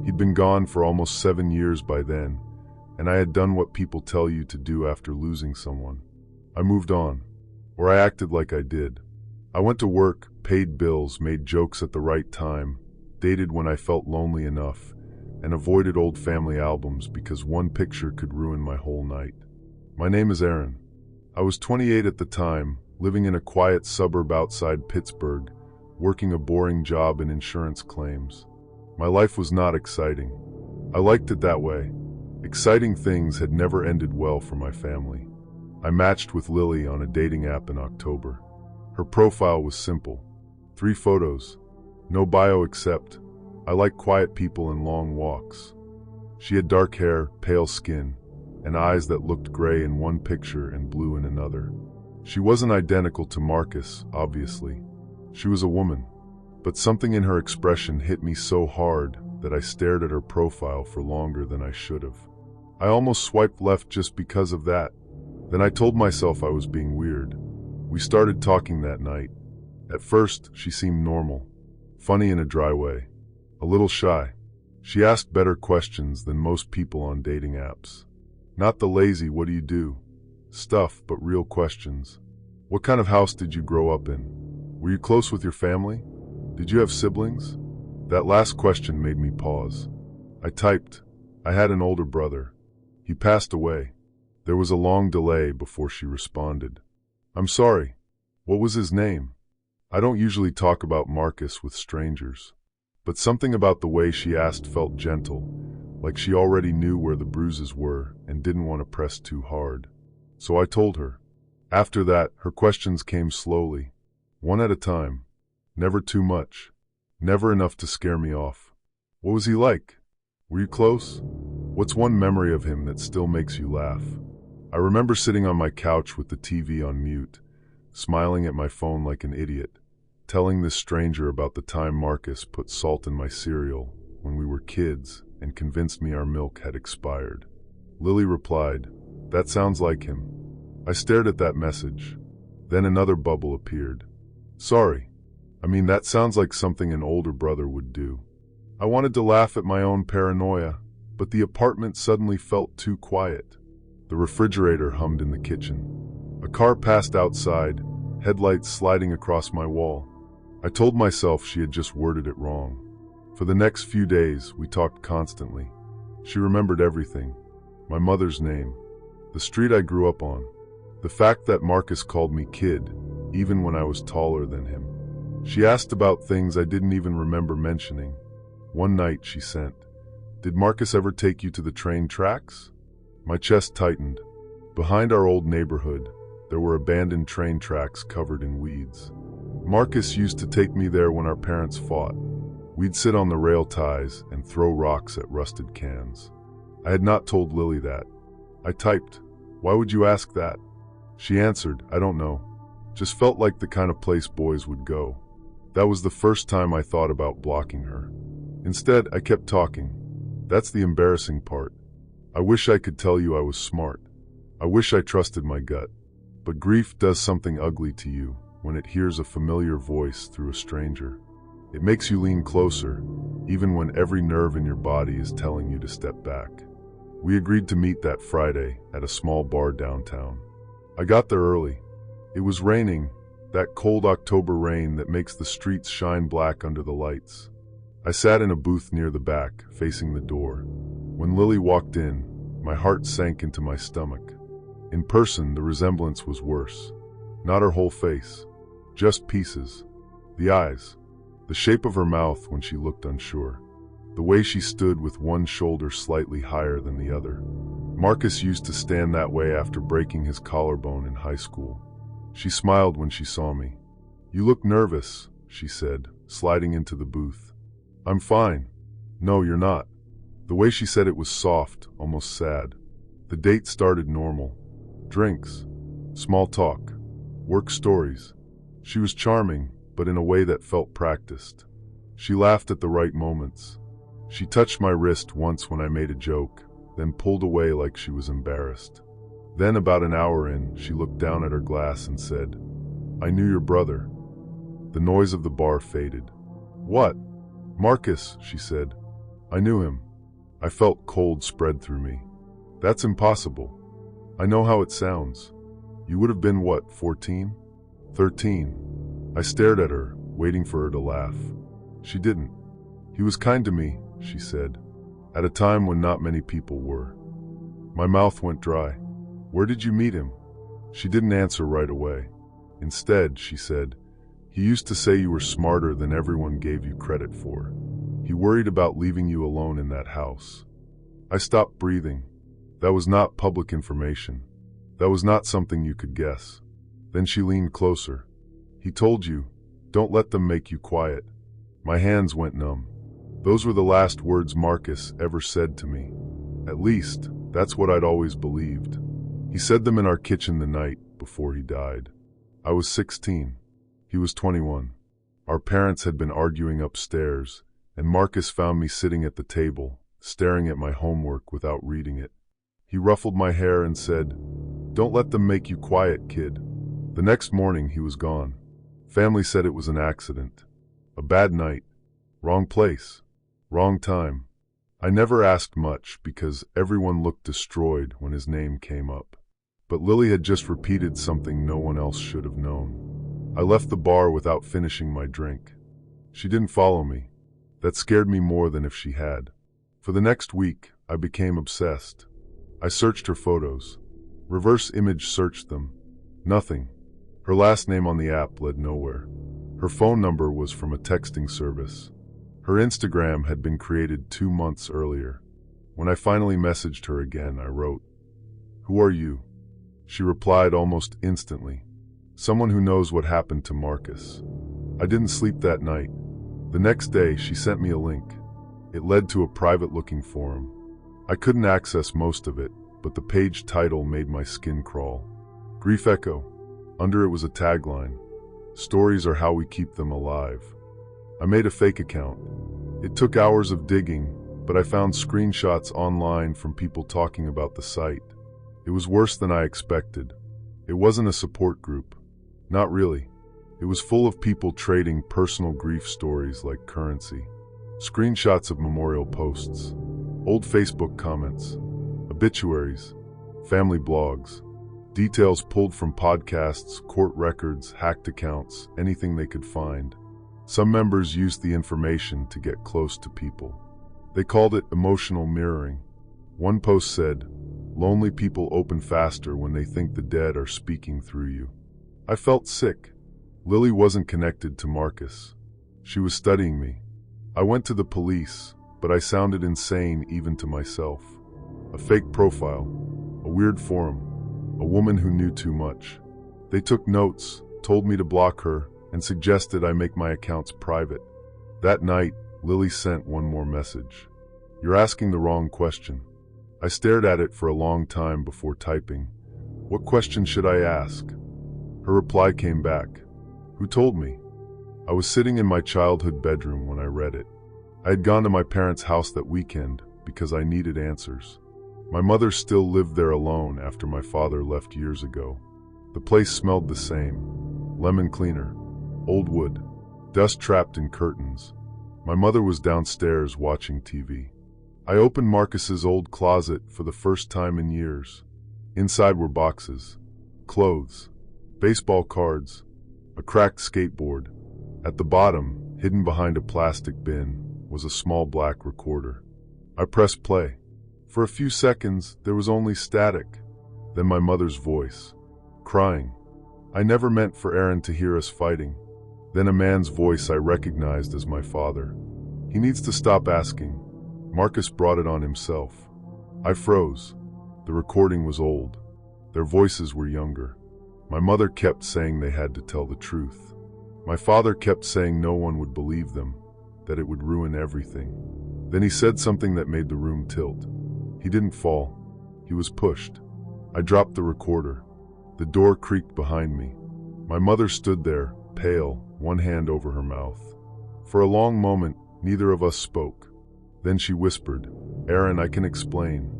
He'd been gone for almost 7 years by then, and I had done what people tell you to do after losing someone. I moved on, or I acted like I did. I went to work, paid bills, made jokes at the right time, dated when I felt lonely enough, and avoided old family albums because one picture could ruin my whole night. My name is Aaron. I was 28 at the time, living in a quiet suburb outside Pittsburgh, working a boring job in insurance claims. My life was not exciting. I liked it that way. Exciting things had never ended well for my family. I matched with Lily on a dating app in October. Her profile was simple. 3 photos. No bio except, I like quiet people and long walks. She had dark hair, pale skin, and eyes that looked gray in one picture and blue in another. She wasn't identical to Marcus, obviously. She was a woman, but something in her expression hit me so hard that I stared at her profile for longer than I should have. I almost swiped left just because of that. Then I told myself I was being weird. We started talking that night. At first, she seemed normal, funny in a dry way, a little shy. She asked better questions than most people on dating apps. Not the lazy, what do you do? Stuff, but real questions. What kind of house did you grow up in? Were you close with your family? Did you have siblings? That last question made me pause. I typed, I had an older brother. He passed away. There was a long delay before she responded. I'm sorry. What was his name? I don't usually talk about Marcus with strangers, but something about the way she asked felt gentle, like she already knew where the bruises were and didn't want to press too hard. So I told her. After that, her questions came slowly, one at a time. Never too much. Never enough to scare me off. What was he like? Were you close? What's one memory of him that still makes you laugh? I remember sitting on my couch with the TV on mute, smiling at my phone like an idiot, telling this stranger about the time Marcus put salt in my cereal when we were kids and convinced me our milk had expired. Lily replied, "That sounds like him." I stared at that message. Then another bubble appeared. Sorry. I mean, that sounds like something an older brother would do. I wanted to laugh at my own paranoia, but the apartment suddenly felt too quiet. The refrigerator hummed in the kitchen. A car passed outside, headlights sliding across my wall. I told myself she had just worded it wrong. For the next few days, we talked constantly. She remembered everything. My mother's name, the street I grew up on, the fact that Marcus called me kid, even when I was taller than him. She asked about things I didn't even remember mentioning. One night she sent, "Did Marcus ever take you to the train tracks?" My chest tightened. Behind our old neighborhood, there were abandoned train tracks covered in weeds. Marcus used to take me there when our parents fought. We'd sit on the rail ties and throw rocks at rusted cans. I had not told Lily that. I typed, "Why would you ask that?" She answered, "I don't know. Just felt like the kind of place boys would go." That was the first time I thought about blocking her. Instead, I kept talking. That's the embarrassing part. I wish I could tell you I was smart. I wish I trusted my gut. But grief does something ugly to you when it hears a familiar voice through a stranger. It makes you lean closer, even when every nerve in your body is telling you to step back. We agreed to meet that Friday at a small bar downtown. I got there early. It was raining, that cold October rain that makes the streets shine black under the lights. I sat in a booth near the back, facing the door. When Lily walked in, my heart sank into my stomach. In person, the resemblance was worse. Not her whole face, just pieces. The eyes, the shape of her mouth when she looked unsure, the way she stood with one shoulder slightly higher than the other. Marcus used to stand that way after breaking his collarbone in high school. She smiled when she saw me. "You look nervous," she said, sliding into the booth. "I'm fine." "No, you're not." The way she said it was soft, almost sad. The date started normal. Drinks, small talk, work stories. She was charming, but in a way that felt practiced. She laughed at the right moments. She touched my wrist once when I made a joke, then pulled away like she was embarrassed. Then, about an hour in, she looked down at her glass and said, "I knew your brother." The noise of the bar faded. "What?" "Marcus," she said. "I knew him." I felt cold spread through me. "That's impossible." "I know how it sounds. You would have been what, 14? 13? I stared at her, waiting for her to laugh. She didn't. "He was kind to me," she said, "at a time when not many people were." My mouth went dry. "Where did you meet him?" She didn't answer right away. Instead, she said, "He used to say you were smarter than everyone gave you credit for. He worried about leaving you alone in that house." I stopped breathing. That was not public information. That was not something you could guess. Then she leaned closer. "He told you, don't let them make you quiet." My hands went numb. Those were the last words Marcus ever said to me. At least, that's what I'd always believed. He said them in our kitchen the night before he died. I was 16. He was 21. Our parents had been arguing upstairs, and Marcus found me sitting at the table, staring at my homework without reading it. He ruffled my hair and said, "Don't let them make you quiet, kid." The next morning, he was gone. Family said it was an accident. A bad night. Wrong place. Wrong time. I never asked much because everyone looked destroyed when his name came up. But Lily had just repeated something no one else should have known. I left the bar without finishing my drink. She didn't follow me. That scared me more than if she had. For the next week, I became obsessed. I searched her photos. Reverse image searched them. Nothing. Her last name on the app led nowhere. Her phone number was from a texting service. Her Instagram had been created 2 months earlier. When I finally messaged her again, I wrote, "Who are you?" She replied almost instantly, "Someone who knows what happened to Marcus." I didn't sleep that night. The next day, she sent me a link. It led to a private-looking forum. I couldn't access most of it, but the page title made my skin crawl. Grief Echo. Under it was a tagline, "Stories are how we keep them alive." I made a fake account. It took hours of digging, but I found screenshots online from people talking about the site. It was worse than I expected. It wasn't a support group. Not really. It was full of people trading personal grief stories like currency. Screenshots of memorial posts, old Facebook comments, obituaries, family blogs, details pulled from podcasts, court records, hacked accounts, anything they could find. Some members used the information to get close to people. They called it emotional mirroring. One post said, "Lonely people open faster when they think the dead are speaking through you." I felt sick. Lily wasn't connected to Marcus. She was studying me. I went to the police, but I sounded insane even to myself. A fake profile, a weird forum, a woman who knew too much. They took notes, told me to block her, and suggested I make my accounts private. That night, Lily sent one more message. "You're asking the wrong question." I stared at it for a long time before typing. What question should I ask? Her reply came back. Who told me? I was sitting in my childhood bedroom when I read it. I had gone to my parents' house that weekend because I needed answers. My mother still lived there alone after my father left years ago. The place smelled the same. Lemon cleaner, old wood, dust trapped in curtains. My mother was downstairs watching TV. I opened Marcus's old closet for the first time in years. Inside were boxes, clothes, baseball cards, a cracked skateboard. At the bottom, hidden behind a plastic bin, was a small black recorder. I pressed play. For a few seconds, there was only static. Then my mother's voice, crying. I never meant for Aaron to hear us fighting. Then a man's voice I recognized as my father. He needs to stop asking. Marcus brought it on himself. I froze. The recording was old. Their voices were younger. My mother kept saying they had to tell the truth. My father kept saying no one would believe them, that it would ruin everything. Then he said something that made the room tilt. He didn't fall. He was pushed. I dropped the recorder. The door creaked behind me. My mother stood there, pale, one hand over her mouth. For a long moment, neither of us spoke. Then she whispered, "Aaron, I can explain."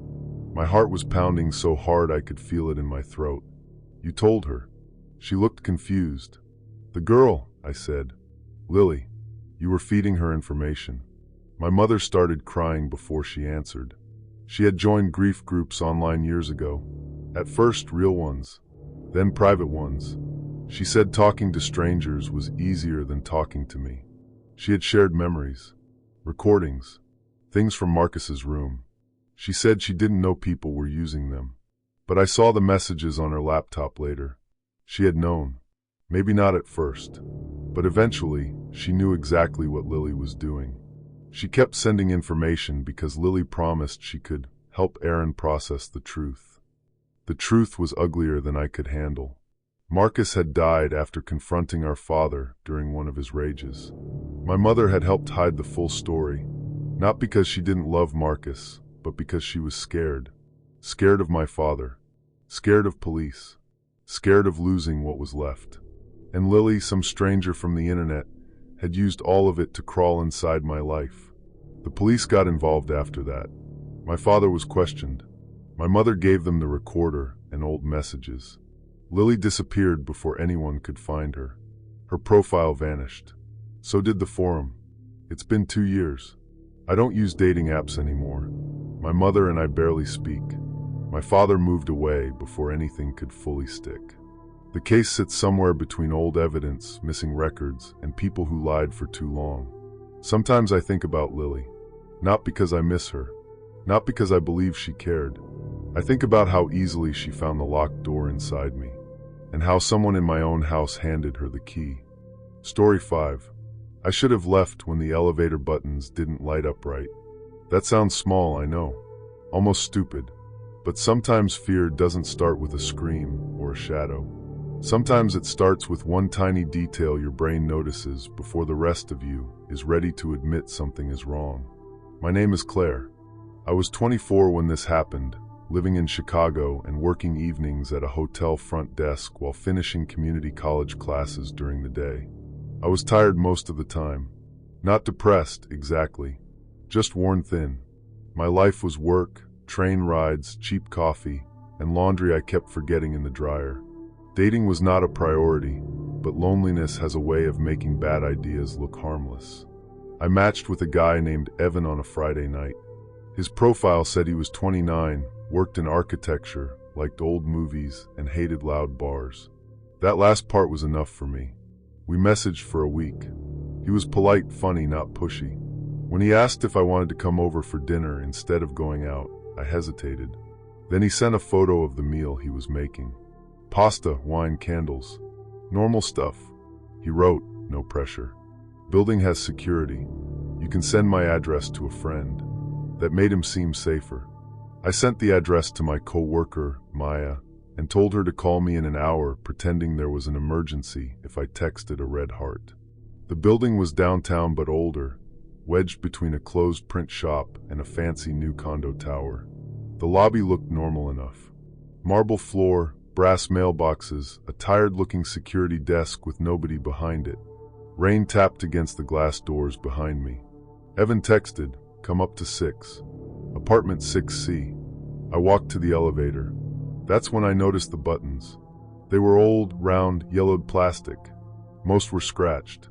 My heart was pounding so hard I could feel it in my throat. "You told her." She looked confused. "The girl," I said. "Lily. You were feeding her information." My mother started crying before she answered. She had joined grief groups online years ago. At first, real ones, then private ones. She said talking to strangers was easier than talking to me. She had shared memories, recordings, things from Marcus's room. She said she didn't know people were using them. But I saw the messages on her laptop later. She had known. Maybe not at first. But eventually, she knew exactly what Lily was doing. She kept sending information because Lily promised she could help Aaron process the truth. The truth was uglier than I could handle. Marcus had died after confronting our father during one of his rages. My mother had helped hide the full story, not because she didn't love Marcus, but because she was scared. Scared of my father. Scared of police. Scared of losing what was left. And Lily, some stranger from the internet, had used all of it to crawl inside my life. The police got involved after that. My father was questioned. My mother gave them the recorder and old messages. Lily disappeared before anyone could find her. Her profile vanished. So did the forum. It's been 2 years. I don't use dating apps anymore. My mother and I barely speak. My father moved away before anything could fully stick. The case sits somewhere between old evidence, missing records, and people who lied for too long. Sometimes I think about Lily. Not because I miss her. Not because I believe she cared. I think about how easily she found the locked door inside me, and how someone in my own house handed her the key. Story 5. I should have left when the elevator buttons didn't light up right. That sounds small, I know. Almost stupid. But sometimes fear doesn't start with a scream or a shadow. Sometimes it starts with one tiny detail your brain notices before the rest of you is ready to admit something is wrong. My name is Claire. I was 24 when this happened, living in Chicago and working evenings at a hotel front desk while finishing community college classes during the day. I was tired most of the time. Not depressed, exactly. Just worn thin. My life was work, train rides, cheap coffee, and laundry I kept forgetting in the dryer. Dating was not a priority, but loneliness has a way of making bad ideas look harmless. I matched with a guy named Evan on a Friday night. His profile said he was 29, worked in architecture, liked old movies, and hated loud bars. That last part was enough for me. We messaged for a week. He was polite, funny, not pushy. When he asked if I wanted to come over for dinner instead of going out, I hesitated. Then he sent a photo of the meal he was making. Pasta, wine, candles. Normal stuff. He wrote, "No pressure. Building has security. You can send my address to a friend." That made him seem safer. I sent the address to my co-worker, Maya, and told her to call me in an hour, pretending there was an emergency if I texted a red heart. The building was downtown but older, wedged between a closed print shop and a fancy new condo tower. The lobby looked normal enough. Marble floor, brass mailboxes, a tired-looking security desk with nobody behind it. Rain tapped against the glass doors behind me. Evan texted, "Come up to 6. Apartment 6C. I walked to the elevator. That's when I noticed the buttons. They were old, round, yellowed plastic. Most were scratched.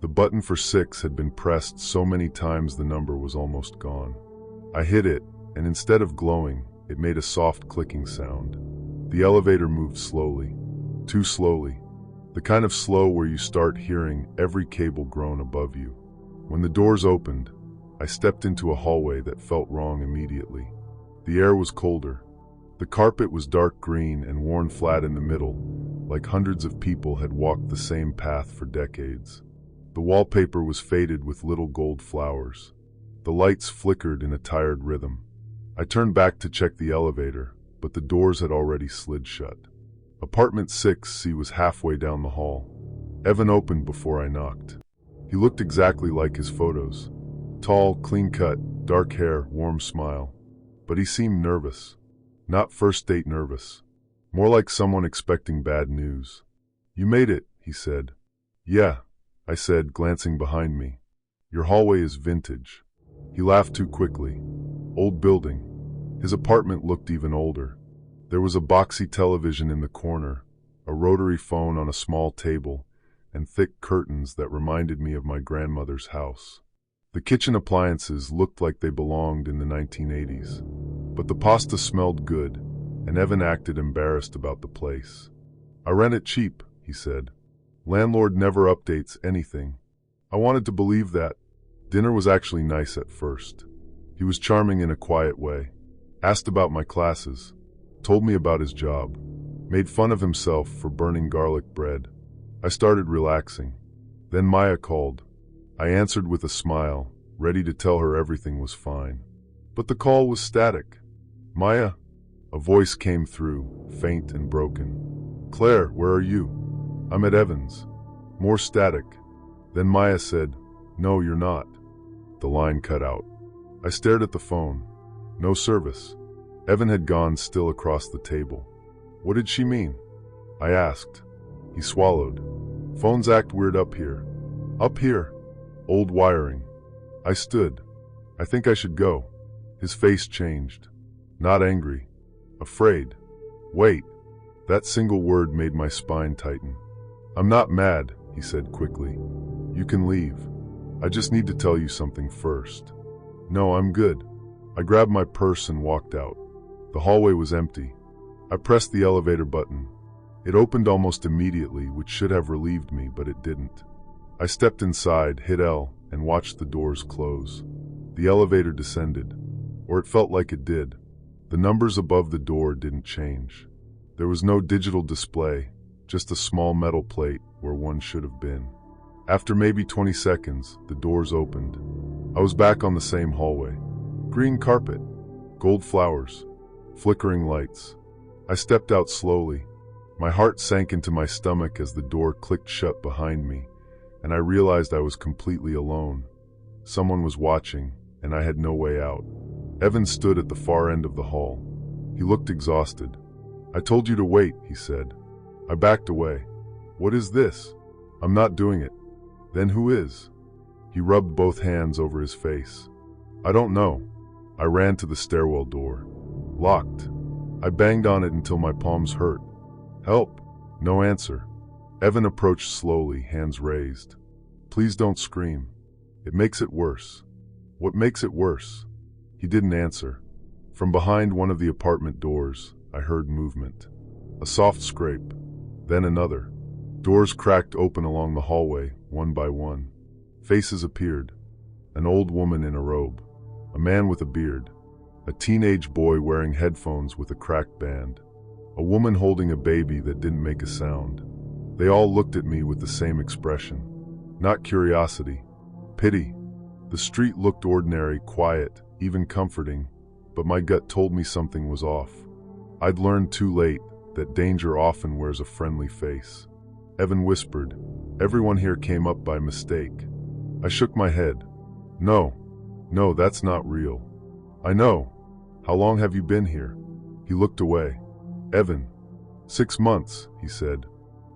The button for 6 had been pressed so many times the number was almost gone. I hit it, and instead of glowing, it made a soft clicking sound. The elevator moved slowly. Too slowly. The kind of slow where you start hearing every cable groan above you. When the doors opened, I stepped into a hallway that felt wrong immediately. The air was colder. The carpet was dark green and worn flat in the middle, like hundreds of people had walked the same path for decades. The wallpaper was faded with little gold flowers. The lights flickered in a tired rhythm. I turned back to check the elevator, but the doors had already slid shut. Apartment 6C was halfway down the hall. Evan opened before I knocked. He looked exactly like his photos. Tall, clean-cut, dark hair, warm smile. But he seemed nervous. Not first date nervous. More like someone expecting bad news. "You made it," he said. "Yeah," I said, glancing behind me. "Your hallway is vintage." He laughed too quickly. "Old building." His apartment looked even older. There was a boxy television in the corner, a rotary phone on a small table, and thick curtains that reminded me of my grandmother's house. The kitchen appliances looked like they belonged in the 1980s. But the pasta smelled good, and Evan acted embarrassed about the place. "I rent it cheap," he said. "Landlord never updates anything." I wanted to believe that. Dinner was actually nice at first. He was charming in a quiet way. Asked about my classes. Told me about his job. Made fun of himself for burning garlic bread. I started relaxing. Then Maya called. I answered with a smile, ready to tell her everything was fine. But the call was static. "Maya?" A voice came through, faint and broken. "Claire, where are you?" "I'm at Evans." More static. Then Maya said, "No, you're not." The line cut out. I stared at the phone. No service. Evan had gone, still across the table. "What did she mean?" I asked. He swallowed. "Phones act weird up here." "Up here?" "Old wiring." I stood. "I think I should go." His face changed. Not angry. Afraid. "Wait." That single word made my spine tighten. "I'm not mad," he said quickly. "You can leave. I just need to tell you something first." "No, I'm good." I grabbed my purse and walked out. The hallway was empty. I pressed the elevator button. It opened almost immediately, which should have relieved me, but it didn't. I stepped inside, hit L, and watched the doors close. The elevator descended. Or it felt like it did. The numbers above the door didn't change. There was no digital display, just a small metal plate where one should have been. After maybe 20 seconds, the doors opened. I was back on the same hallway. Green carpet, gold flowers, flickering lights. I stepped out slowly. My heart sank into my stomach as the door clicked shut behind me, and I realized I was completely alone. Someone was watching, and I had no way out. Evan stood at the far end of the hall. He looked exhausted. "I told you to wait," he said. I backed away. "What is this? I'm not doing it." "Then who is?" He rubbed both hands over his face. "I don't know." I ran to the stairwell door. Locked. I banged on it until my palms hurt. "Help." No answer. Evan approached slowly, hands raised. Please don't scream. It makes it worse. What makes it worse? He didn't answer. From behind one of the apartment doors, I heard movement. A soft scrape, then another. Doors cracked open along the hallway, one by one. Faces appeared. An old woman in a robe. A man with a beard. A teenage boy wearing headphones with a cracked band. A woman holding a baby that didn't make a sound. They all looked at me with the same expression. Not curiosity. Pity. The street looked ordinary, quiet, even comforting, but my gut told me something was off. I'd learned too late that danger often wears a friendly face. Evan whispered, "Everyone here came up by mistake." I shook my head. No, that's not real." "I know. How long have you been here?" He looked away. "Evan." "6 months," he said.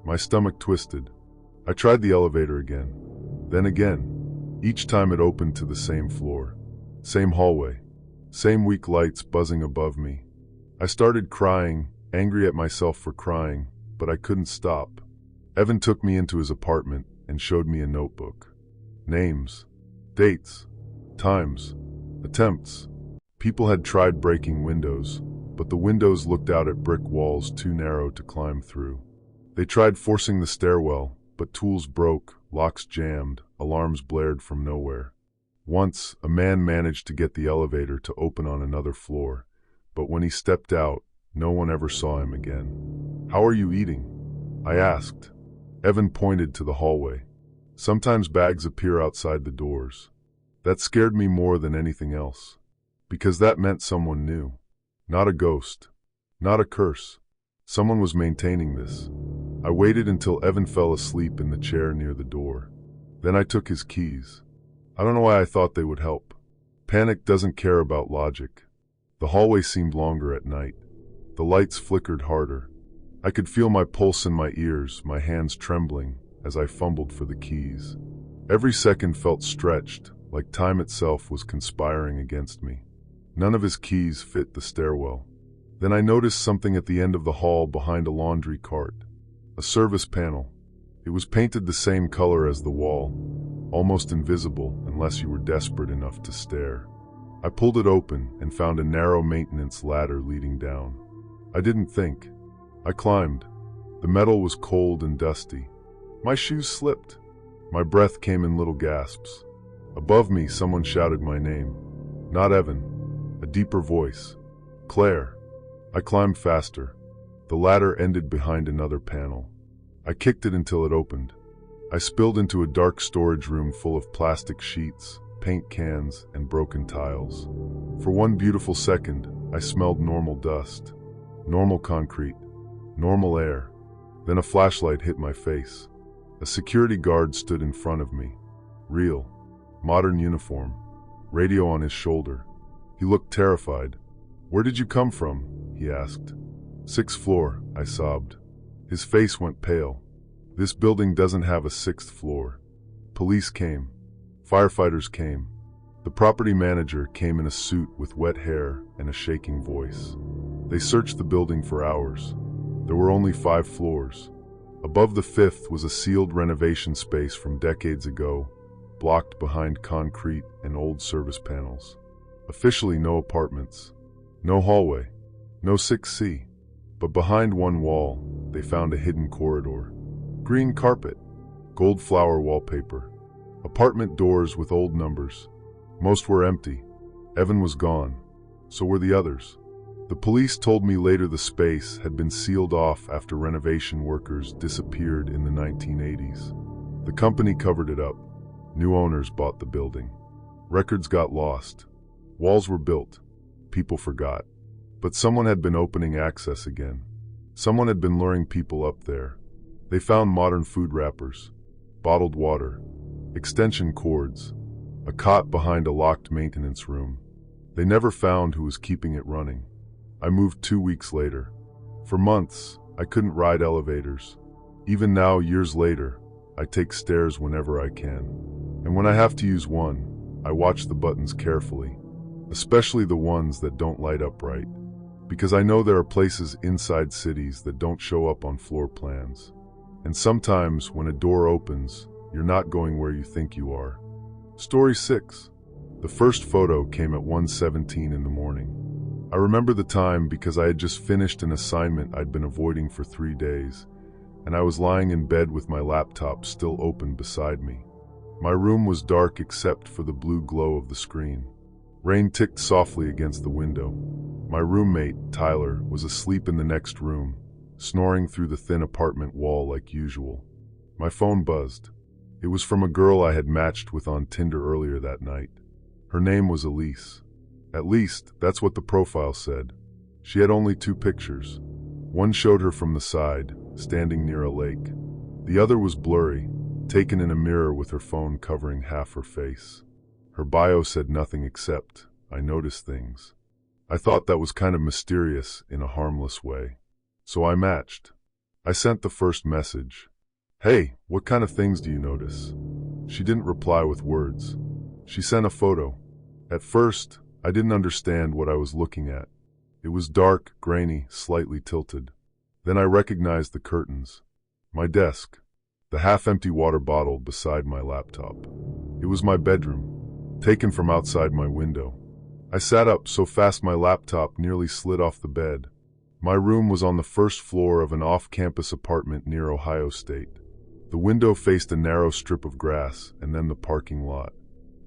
My stomach twisted. I tried the elevator again. Then again. Each time it opened to the same floor. Same hallway. Same weak lights buzzing above me. I started crying, angry at myself for crying, but I couldn't stop. Evan took me into his apartment and showed me a notebook. Names. Dates. Times. Attempts. People had tried breaking windows, but the windows looked out at brick walls too narrow to climb through. They tried forcing the stairwell, but tools broke, locks jammed, alarms blared from nowhere. Once, a man managed to get the elevator to open on another floor, but when he stepped out, no one ever saw him again. "How are you eating?" I asked. Evan pointed to the hallway. "Sometimes bags appear outside the doors." That scared me more than anything else, because that meant someone knew. Not a ghost. Not a curse. Someone was maintaining this. I waited until Evan fell asleep in the chair near the door. Then I took his keys. I don't know why I thought they would help. Panic doesn't care about logic. The hallway seemed longer at night. The lights flickered harder. I could feel my pulse in my ears, my hands trembling, as I fumbled for the keys. Every second felt stretched, like time itself was conspiring against me. None of his keys fit the stairwell. Then I noticed something at the end of the hall behind a laundry cart. A service panel. It was painted the same color as the wall, almost invisible unless you were desperate enough to stare. I pulled it open and found a narrow maintenance ladder leading down. I didn't think. I climbed. The metal was cold and dusty. My shoes slipped. My breath came in little gasps. Above me, someone shouted my name. Not Evan. A deeper voice. "Claire." I climbed faster. The ladder ended behind another panel. I kicked it until it opened. I spilled into a dark storage room full of plastic sheets, paint cans, and broken tiles. For one beautiful second, I smelled normal dust, normal concrete, normal air. Then a flashlight hit my face. A security guard stood in front of me. Real. Modern uniform. Radio on his shoulder. He looked terrified. "Where did you come from?" he asked. "6th floor," I sobbed. His face went pale. "This building doesn't have a 6th floor." Police came. Firefighters came. The property manager came in a suit with wet hair and a shaking voice. They searched the building for hours. There were only 5 floors. Above the 5th was a sealed renovation space from decades ago, blocked behind concrete and old service panels. Officially no apartments. No hallway. No 6C. But behind one wall, they found a hidden corridor. Green carpet. Gold flower wallpaper. Apartment doors with old numbers. Most were empty. Evan was gone. So were the others. The police told me later the space had been sealed off after renovation workers disappeared in the 1980s. The company covered it up. New owners bought the building. Records got lost. Walls were built. People forgot. But someone had been opening access again. Someone had been luring people up there. They found modern food wrappers, bottled water, extension cords, a cot behind a locked maintenance room. They never found who was keeping it running. I moved 2 weeks later. For months, I couldn't ride elevators. Even now, years later, I take stairs whenever I can. And when I have to use one, I watch the buttons carefully, especially the ones that don't light up right. Because I know there are places inside cities that don't show up on floor plans. And sometimes when a door opens, you're not going where you think you are. Story 6. The first photo came at 1:17 in the morning. I remember the time because I had just finished an assignment I'd been avoiding for 3 days, and I was lying in bed with my laptop still open beside me. My room was dark except for the blue glow of the screen. Rain ticked softly against the window. My roommate, Tyler, was asleep in the next room, snoring through the thin apartment wall like usual. My phone buzzed. It was from a girl I had matched with on Tinder earlier that night. Her name was Elise. At least, that's what the profile said. She had only 2 pictures. One showed her from the side, standing near a lake. The other was blurry, taken in a mirror with her phone covering half her face. Her bio said nothing except, "I notice things." I thought that was kind of mysterious in a harmless way. So I matched. I sent the first message. "Hey, what kind of things do you notice?" She didn't reply with words. She sent a photo. At first, I didn't understand what I was looking at. It was dark, grainy, slightly tilted. Then I recognized the curtains. My desk. The half-empty water bottle beside my laptop. It was my bedroom, taken from outside my window. I sat up so fast my laptop nearly slid off the bed. My room was on the first floor of an off-campus apartment near Ohio State. The window faced a narrow strip of grass and then the parking lot.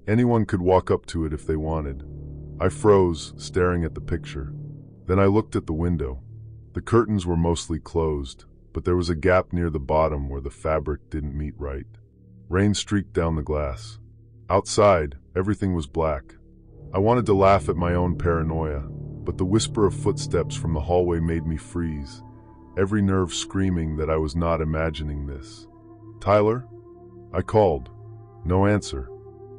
Anyone could walk up to it if they wanted. I froze, staring at the picture. Then I looked at the window. The curtains were mostly closed, but there was a gap near the bottom where the fabric didn't meet right. Rain streaked down the glass. Outside, everything was black. I wanted to laugh at my own paranoia, but the whisper of footsteps from the hallway made me freeze, every nerve screaming that I was not imagining this. "Tyler?" I called. No answer.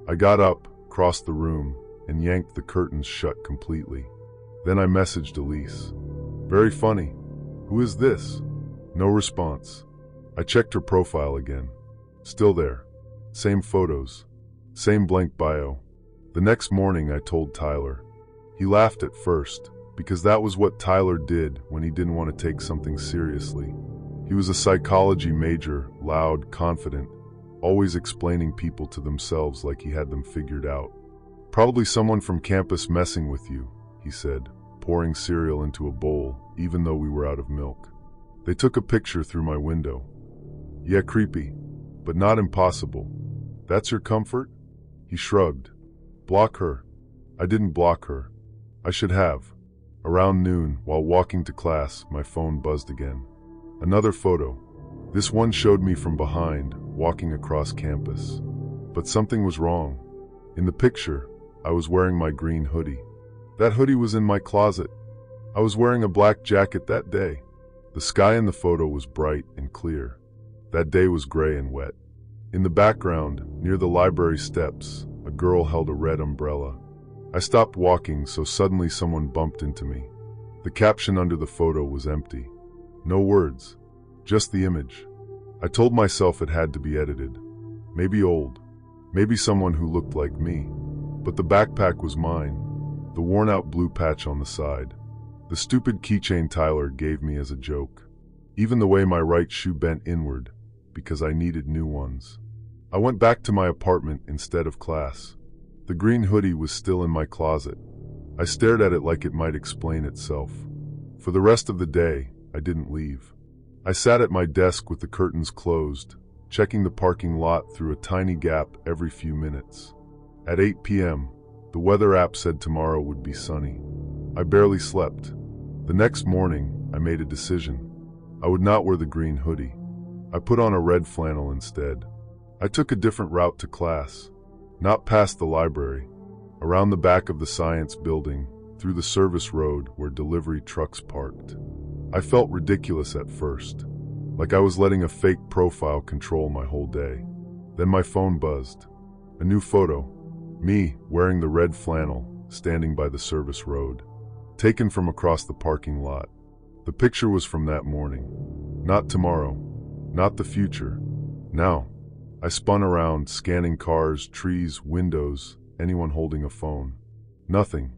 I got up, crossed the room, and yanked the curtains shut completely. Then I messaged Elise. "Very funny. Who is this?" No response. I checked her profile again. Still there. Same photos. Same blank bio. The next morning I told Tyler. He laughed at first, because that was what Tyler did when he didn't want to take something seriously. He was a psychology major, loud, confident, always explaining people to themselves like he had them figured out. "Probably someone from campus messing with you," he said, pouring cereal into a bowl, even though we were out of milk. They took a picture through my window. "Yeah, creepy, but not impossible. That's your comfort?" He shrugged. "Block her." I didn't block her. I should have. Around noon, while walking to class, my phone buzzed again. Another photo. This one showed me from behind, walking across campus. But something was wrong. In the picture, I was wearing my green hoodie. That hoodie was in my closet. I was wearing a black jacket that day. The sky in the photo was bright and clear. That day was gray and wet. In the background, near the library steps, a girl held a red umbrella. I stopped walking, so suddenly someone bumped into me. The caption under the photo was empty. No words, just the image. I told myself it had to be edited. Maybe old. Maybe someone who looked like me. But the backpack was mine. The worn-out blue patch on the side. The stupid keychain Tyler gave me as a joke. Even the way my right shoe bent inward, because I needed new ones. I went back to my apartment instead of class. The green hoodie was still in my closet. I stared at it like it might explain itself. For the rest of the day, I didn't leave. I sat at my desk with the curtains closed, checking the parking lot through a tiny gap every few minutes. At 8 p.m., the weather app said tomorrow would be sunny. I barely slept. The next morning, I made a decision. I would not wear the green hoodie. I put on a red flannel instead. I took a different route to class. Not past the library, around the back of the science building, through the service road where delivery trucks parked. I felt ridiculous at first, like I was letting a fake profile control my whole day. Then my phone buzzed. A new photo. Me, wearing the red flannel, standing by the service road. Taken from across the parking lot. The picture was from that morning. Not tomorrow. Not the future. Now. I spun around, scanning cars, trees, windows, anyone holding a phone. Nothing.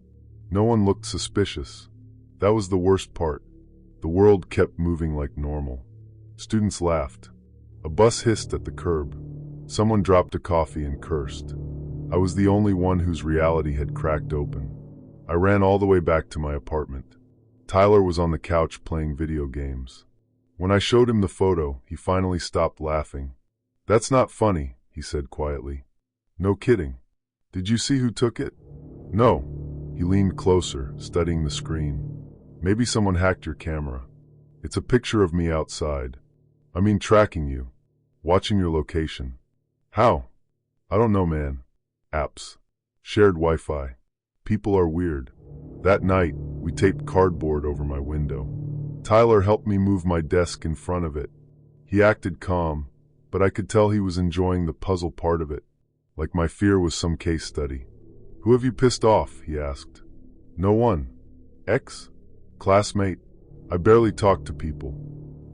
No one looked suspicious. That was the worst part. The world kept moving like normal. Students laughed. A bus hissed at the curb. Someone dropped a coffee and cursed. I was the only one whose reality had cracked open. I ran all the way back to my apartment. Tyler was on the couch playing video games. When I showed him the photo, he finally stopped laughing. "That's not funny," he said quietly. "No kidding. Did you see who took it?" "No." He leaned closer, studying the screen. "Maybe someone hacked your camera. It's a picture of me outside. I mean, tracking you. Watching your location." "How?" "I don't know, man. Apps. Shared Wi-Fi. People are weird." That night, we taped cardboard over my window. Tyler helped me move my desk in front of it. He acted calm, but I could tell he was enjoying the puzzle part of it, like my fear was some case study. "Who have you pissed off?" he asked. "No one." "Ex? Classmate? I barely talk to people."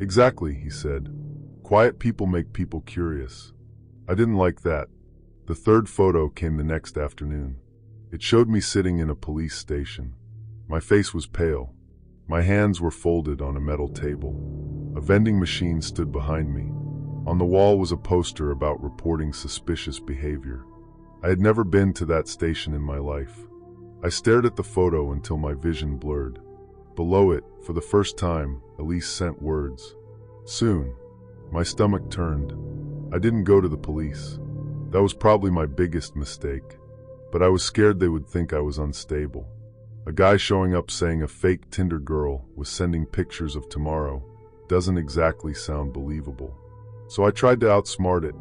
"Exactly," he said. "Quiet people make people curious." I didn't like that. The third photo came the next afternoon. It showed me sitting in a police station. My face was pale. My hands were folded on a metal table. A vending machine stood behind me. On the wall was a poster about reporting suspicious behavior. I had never been to that station in my life. I stared at the photo until my vision blurred. Below it, for the first time, Elise sent words. "Soon." My stomach turned. I didn't go to the police. That was probably my biggest mistake. But I was scared they would think I was unstable. A guy showing up saying a fake Tinder girl was sending pictures of tomorrow doesn't exactly sound believable. So I tried to outsmart it.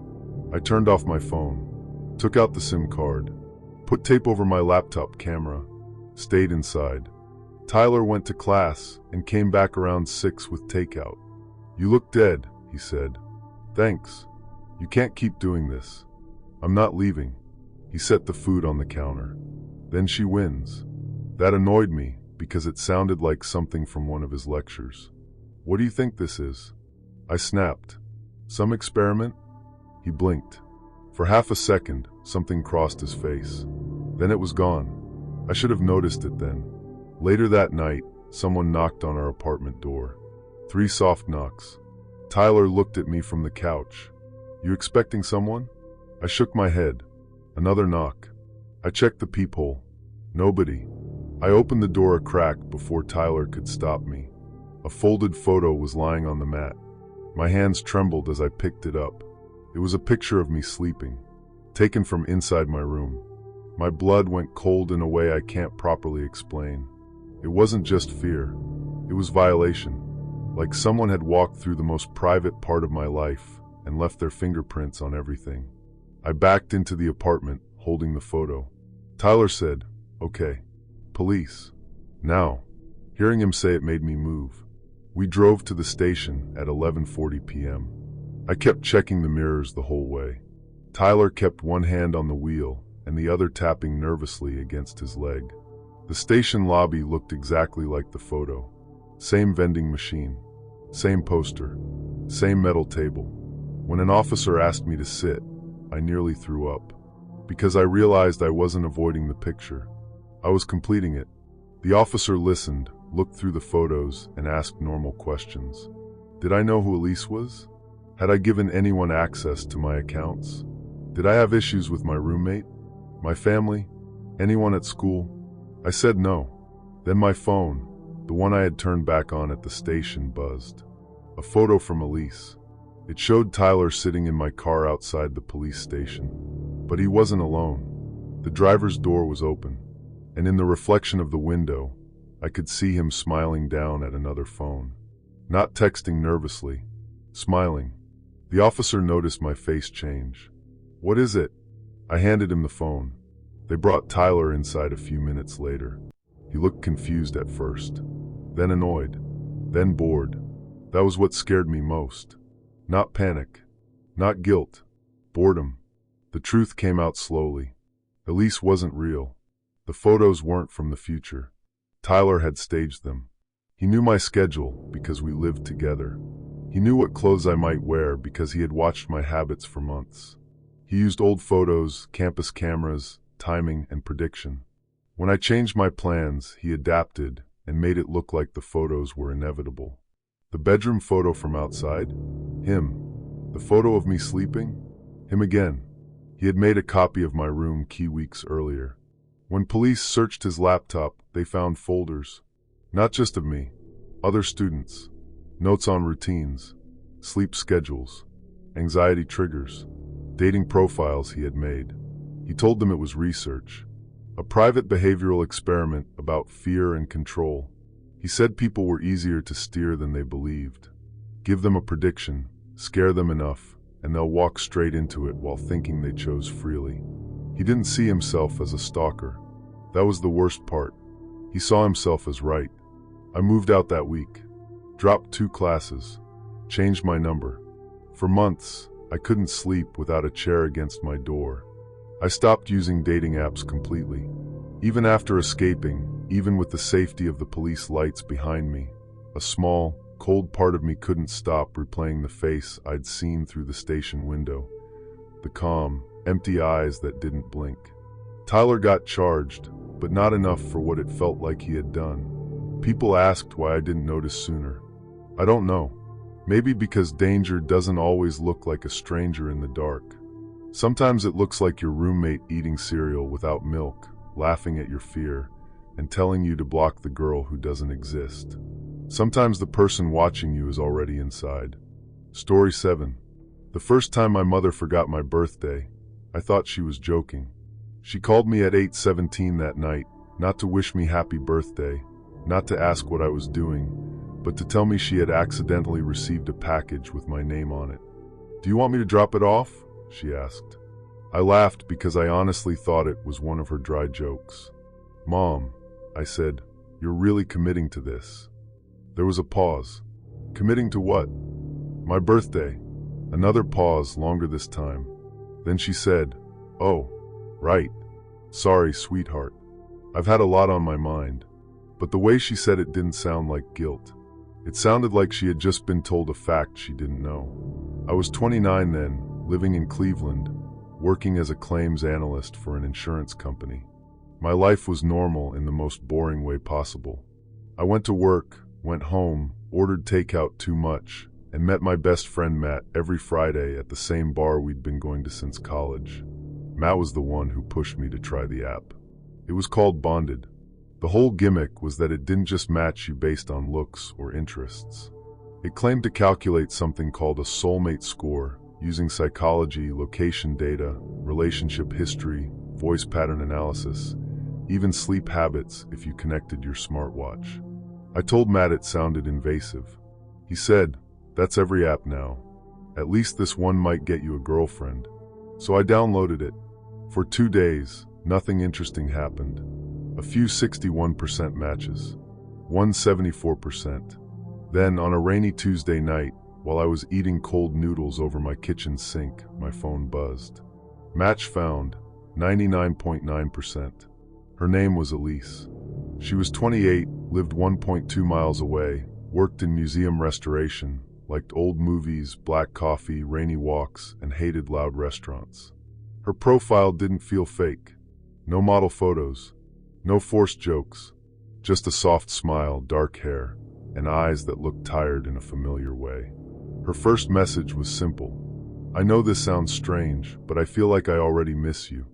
I turned off my phone, took out the SIM card, put tape over my laptop camera, stayed inside. Tyler went to class and came back around 6 with takeout. "You look dead," he said. "Thanks. You can't keep doing this." "I'm not leaving." He set the food on the counter. "Then she wins." That annoyed me because it sounded like something from one of his lectures. "What do you think this is?" I snapped. "Some experiment?" He blinked. For half a second, something crossed his face. Then it was gone. I should have noticed it then. Later that night, someone knocked on our apartment door. 3 soft knocks. Tyler looked at me from the couch. "You expecting someone?" I shook my head. Another knock. I checked the peephole. Nobody. I opened the door a crack before Tyler could stop me. A folded photo was lying on the mat. My hands trembled as I picked it up. It was a picture of me sleeping, taken from inside my room. My blood went cold in a way I can't properly explain. It wasn't just fear. It was violation. Like someone had walked through the most private part of my life and left their fingerprints on everything. I backed into the apartment, holding the photo. Tyler said, "Okay." "Police." "Now." Hearing him say it made me move. We drove to the station at 11:40 p.m. I kept checking the mirrors the whole way. Tyler kept one hand on the wheel and the other tapping nervously against his leg. The station lobby looked exactly like the photo. Same vending machine, same poster, same metal table. When an officer asked me to sit, I nearly threw up, because I realized I wasn't avoiding the picture. I was completing it. The officer listened, looked through the photos, and asked normal questions. Did I know who Elise was? Had I given anyone access to my accounts? Did I have issues with my roommate? My family? Anyone at school? I said no. Then my phone, the one I had turned back on at the station, buzzed. A photo from Elise. It showed Tyler sitting in my car outside the police station. But he wasn't alone. The driver's door was open, and in the reflection of the window, I could see him smiling down at another phone. Not texting nervously, smiling. The officer noticed my face change. "What is it?" I handed him the phone. They brought Tyler inside a few minutes later. He looked confused at first, then annoyed, then bored. That was what scared me most. Not panic, not guilt, boredom. The truth came out slowly. Elise wasn't real. The photos weren't from the future. Tyler had staged them. He knew my schedule because we lived together. He knew what clothes I might wear because he had watched my habits for months. He used old photos, campus cameras, timing, and prediction. When I changed my plans, he adapted and made it look like the photos were inevitable. The bedroom photo from outside? Him. The photo of me sleeping? Him again. He had made a copy of my room key weeks earlier. When police searched his laptop, they found folders. Not just of me, other students. Notes on routines, sleep schedules, anxiety triggers, dating profiles he had made. He told them it was research, a private behavioral experiment about fear and control. He said people were easier to steer than they believed. Give them a prediction, scare them enough, and they'll walk straight into it while thinking they chose freely. He didn't see himself as a stalker. That was the worst part. He saw himself as right. I moved out that week, dropped 2 classes, changed my number. For months, I couldn't sleep without a chair against my door. I stopped using dating apps completely. Even after escaping, even with the safety of the police lights behind me, a small, cold part of me couldn't stop replaying the face I'd seen through the station window. The calm, empty eyes that didn't blink. Tyler got charged, but not enough for what it felt like he had done. People asked why I didn't notice sooner. I don't know. Maybe because danger doesn't always look like a stranger in the dark. Sometimes it looks like your roommate eating cereal without milk, laughing at your fear, and telling you to block the girl who doesn't exist. Sometimes the person watching you is already inside. Story 7. The first time my mother forgot my birthday, I thought she was joking. She called me at 8:17 that night, not to wish me happy birthday, not to ask what I was doing, but to tell me she had accidentally received a package with my name on it. "Do you want me to drop it off?" she asked. I laughed because I honestly thought it was one of her dry jokes. "Mom," I said, "you're really committing to this." There was a pause. Committing to what? My birthday. Another pause, longer this time. Then she said, "Oh, right. Sorry, sweetheart. I've had a lot on my mind." But the way she said it didn't sound like guilt. It sounded like she had just been told a fact she didn't know. I was 29 then, living in Cleveland, working as a claims analyst for an insurance company. My life was normal in the most boring way possible. I went to work, went home, ordered takeout too much, and met my best friend Matt every Friday at the same bar we'd been going to since college. Matt was the one who pushed me to try the app. It was called Bonded. The whole gimmick was that it didn't just match you based on looks or interests. It claimed to calculate something called a soulmate score, using psychology, location data, relationship history, voice pattern analysis, even sleep habits if you connected your smartwatch. I told Matt it sounded invasive. He said, "That's every app now. At least this one might get you a girlfriend." So I downloaded it. For 2 days, nothing interesting happened. A few 61% matches, 174%. Then, on a rainy Tuesday night, while I was eating cold noodles over my kitchen sink, my phone buzzed. Match found, 99.9%. Her name was Elise. She was 28, lived 1.2 miles away, worked in museum restoration, liked old movies, black coffee, rainy walks, and hated loud restaurants. Her profile didn't feel fake. No model photos, no forced jokes, just a soft smile, dark hair, and eyes that looked tired in a familiar way. Her first message was simple. "I know this sounds strange, but I feel like I already miss you."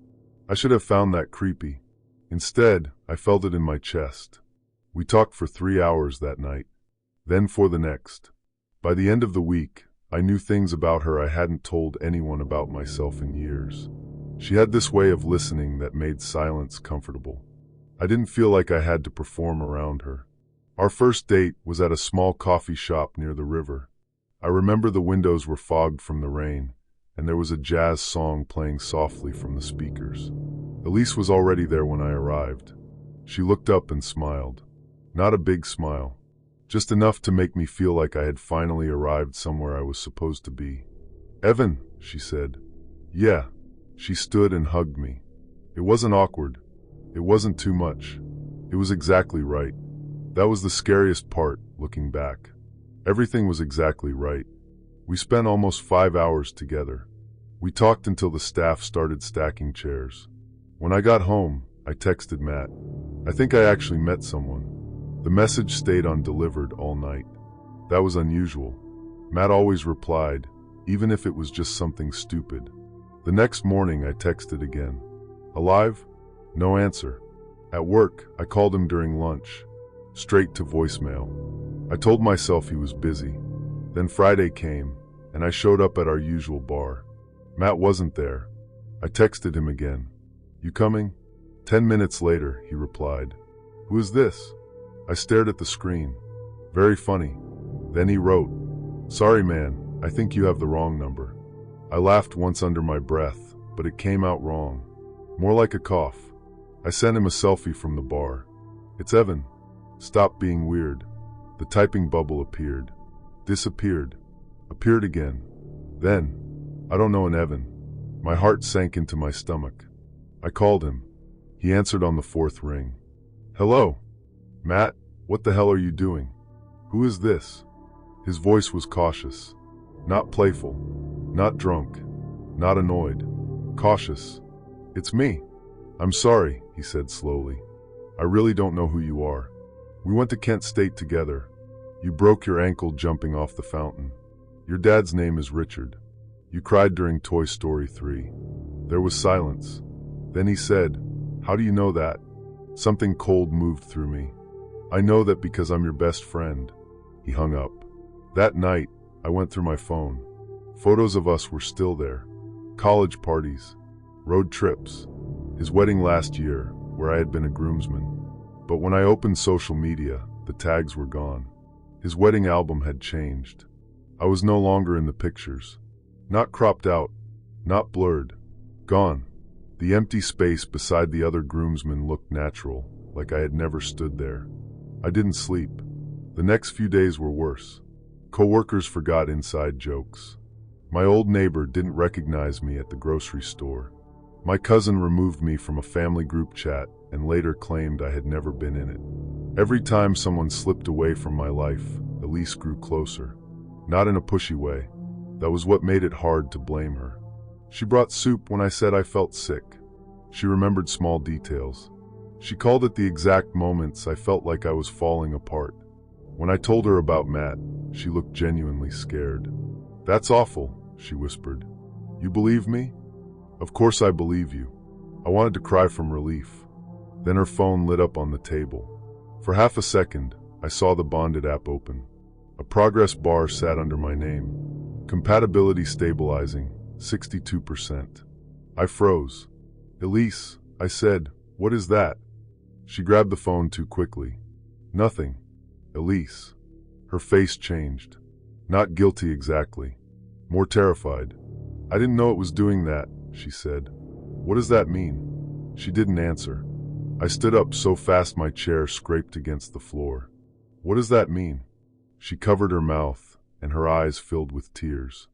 I should have found that creepy. Instead, I felt it in my chest. We talked for 3 hours that night, then for the next. By the end of the week, I knew things about her I hadn't told anyone about myself in years. She had this way of listening that made silence comfortable. I didn't feel like I had to perform around her. Our first date was at a small coffee shop near the river. I remember the windows were fogged from the rain, and there was a jazz song playing softly from the speakers. Elise was already there when I arrived. She looked up and smiled. Not a big smile, just enough to make me feel like I had finally arrived somewhere I was supposed to be. "Evan," she said. "Yeah." She stood and hugged me. It wasn't awkward. It wasn't too much. It was exactly right. That was the scariest part, looking back. Everything was exactly right. We spent almost 5 hours together. We talked until the staff started stacking chairs. When I got home, I texted Matt. "I think I actually met someone." The message stayed undelivered all night. That was unusual. Matt always replied, even if it was just something stupid. The next morning I texted again. Alive? No answer. At work, I called him during lunch. Straight to voicemail. I told myself he was busy. Then Friday came, and I showed up at our usual bar. Matt wasn't there. I texted him again. You coming? 10 minutes later, he replied. Who is this? I stared at the screen. Very funny. Then he wrote, Sorry man, I think you have the wrong number. I laughed once under my breath, but it came out wrong. More like a cough. I sent him a selfie from the bar. It's Evan. Stop being weird. The typing bubble appeared. Disappeared. Appeared again. Then, I don't know an Evan. My heart sank into my stomach. I called him. He answered on the fourth ring. Hello. Matt, what the hell are you doing? Who is this? His voice was cautious. Not playful. Not drunk. Not annoyed. Cautious. It's me. I'm sorry, he said slowly. I really don't know who you are. We went to Kent State together. You broke your ankle jumping off the fountain. Your dad's name is Richard. You cried during Toy Story 3. There was silence. Then he said, How do you know that? Something cold moved through me. I know that because I'm your best friend. He hung up. That night, I went through my phone. Photos of us were still there. College parties. Road trips. His wedding last year, where I had been a groomsman. But when I opened social media, the tags were gone. His wedding album had changed. I was no longer in the pictures. Not cropped out. Not blurred. Gone. The empty space beside the other groomsmen looked natural, like I had never stood there. I didn't sleep. The next few days were worse. Coworkers forgot inside jokes. My old neighbor didn't recognize me at the grocery store. My cousin removed me from a family group chat and later claimed I had never been in it. Every time someone slipped away from my life, Elise grew closer. Not in a pushy way. That was what made it hard to blame her. She brought soup when I said I felt sick. She remembered small details. She called it the exact moments I felt like I was falling apart. When I told her about Matt, she looked genuinely scared. That's awful, she whispered. You believe me? Of course I believe you. I wanted to cry from relief. Then her phone lit up on the table. For half a second, I saw the Bonded app open. A progress bar sat under my name. Compatibility stabilizing, 62%. I froze. Elise, I said, what is that? She grabbed the phone too quickly. Nothing. Elise. Her face changed. Not guilty exactly. More terrified. I didn't know it was doing that, she said. What does that mean? She didn't answer. I stood up so fast my chair scraped against the floor. What does that mean? She covered her mouth, and her eyes filled with tears.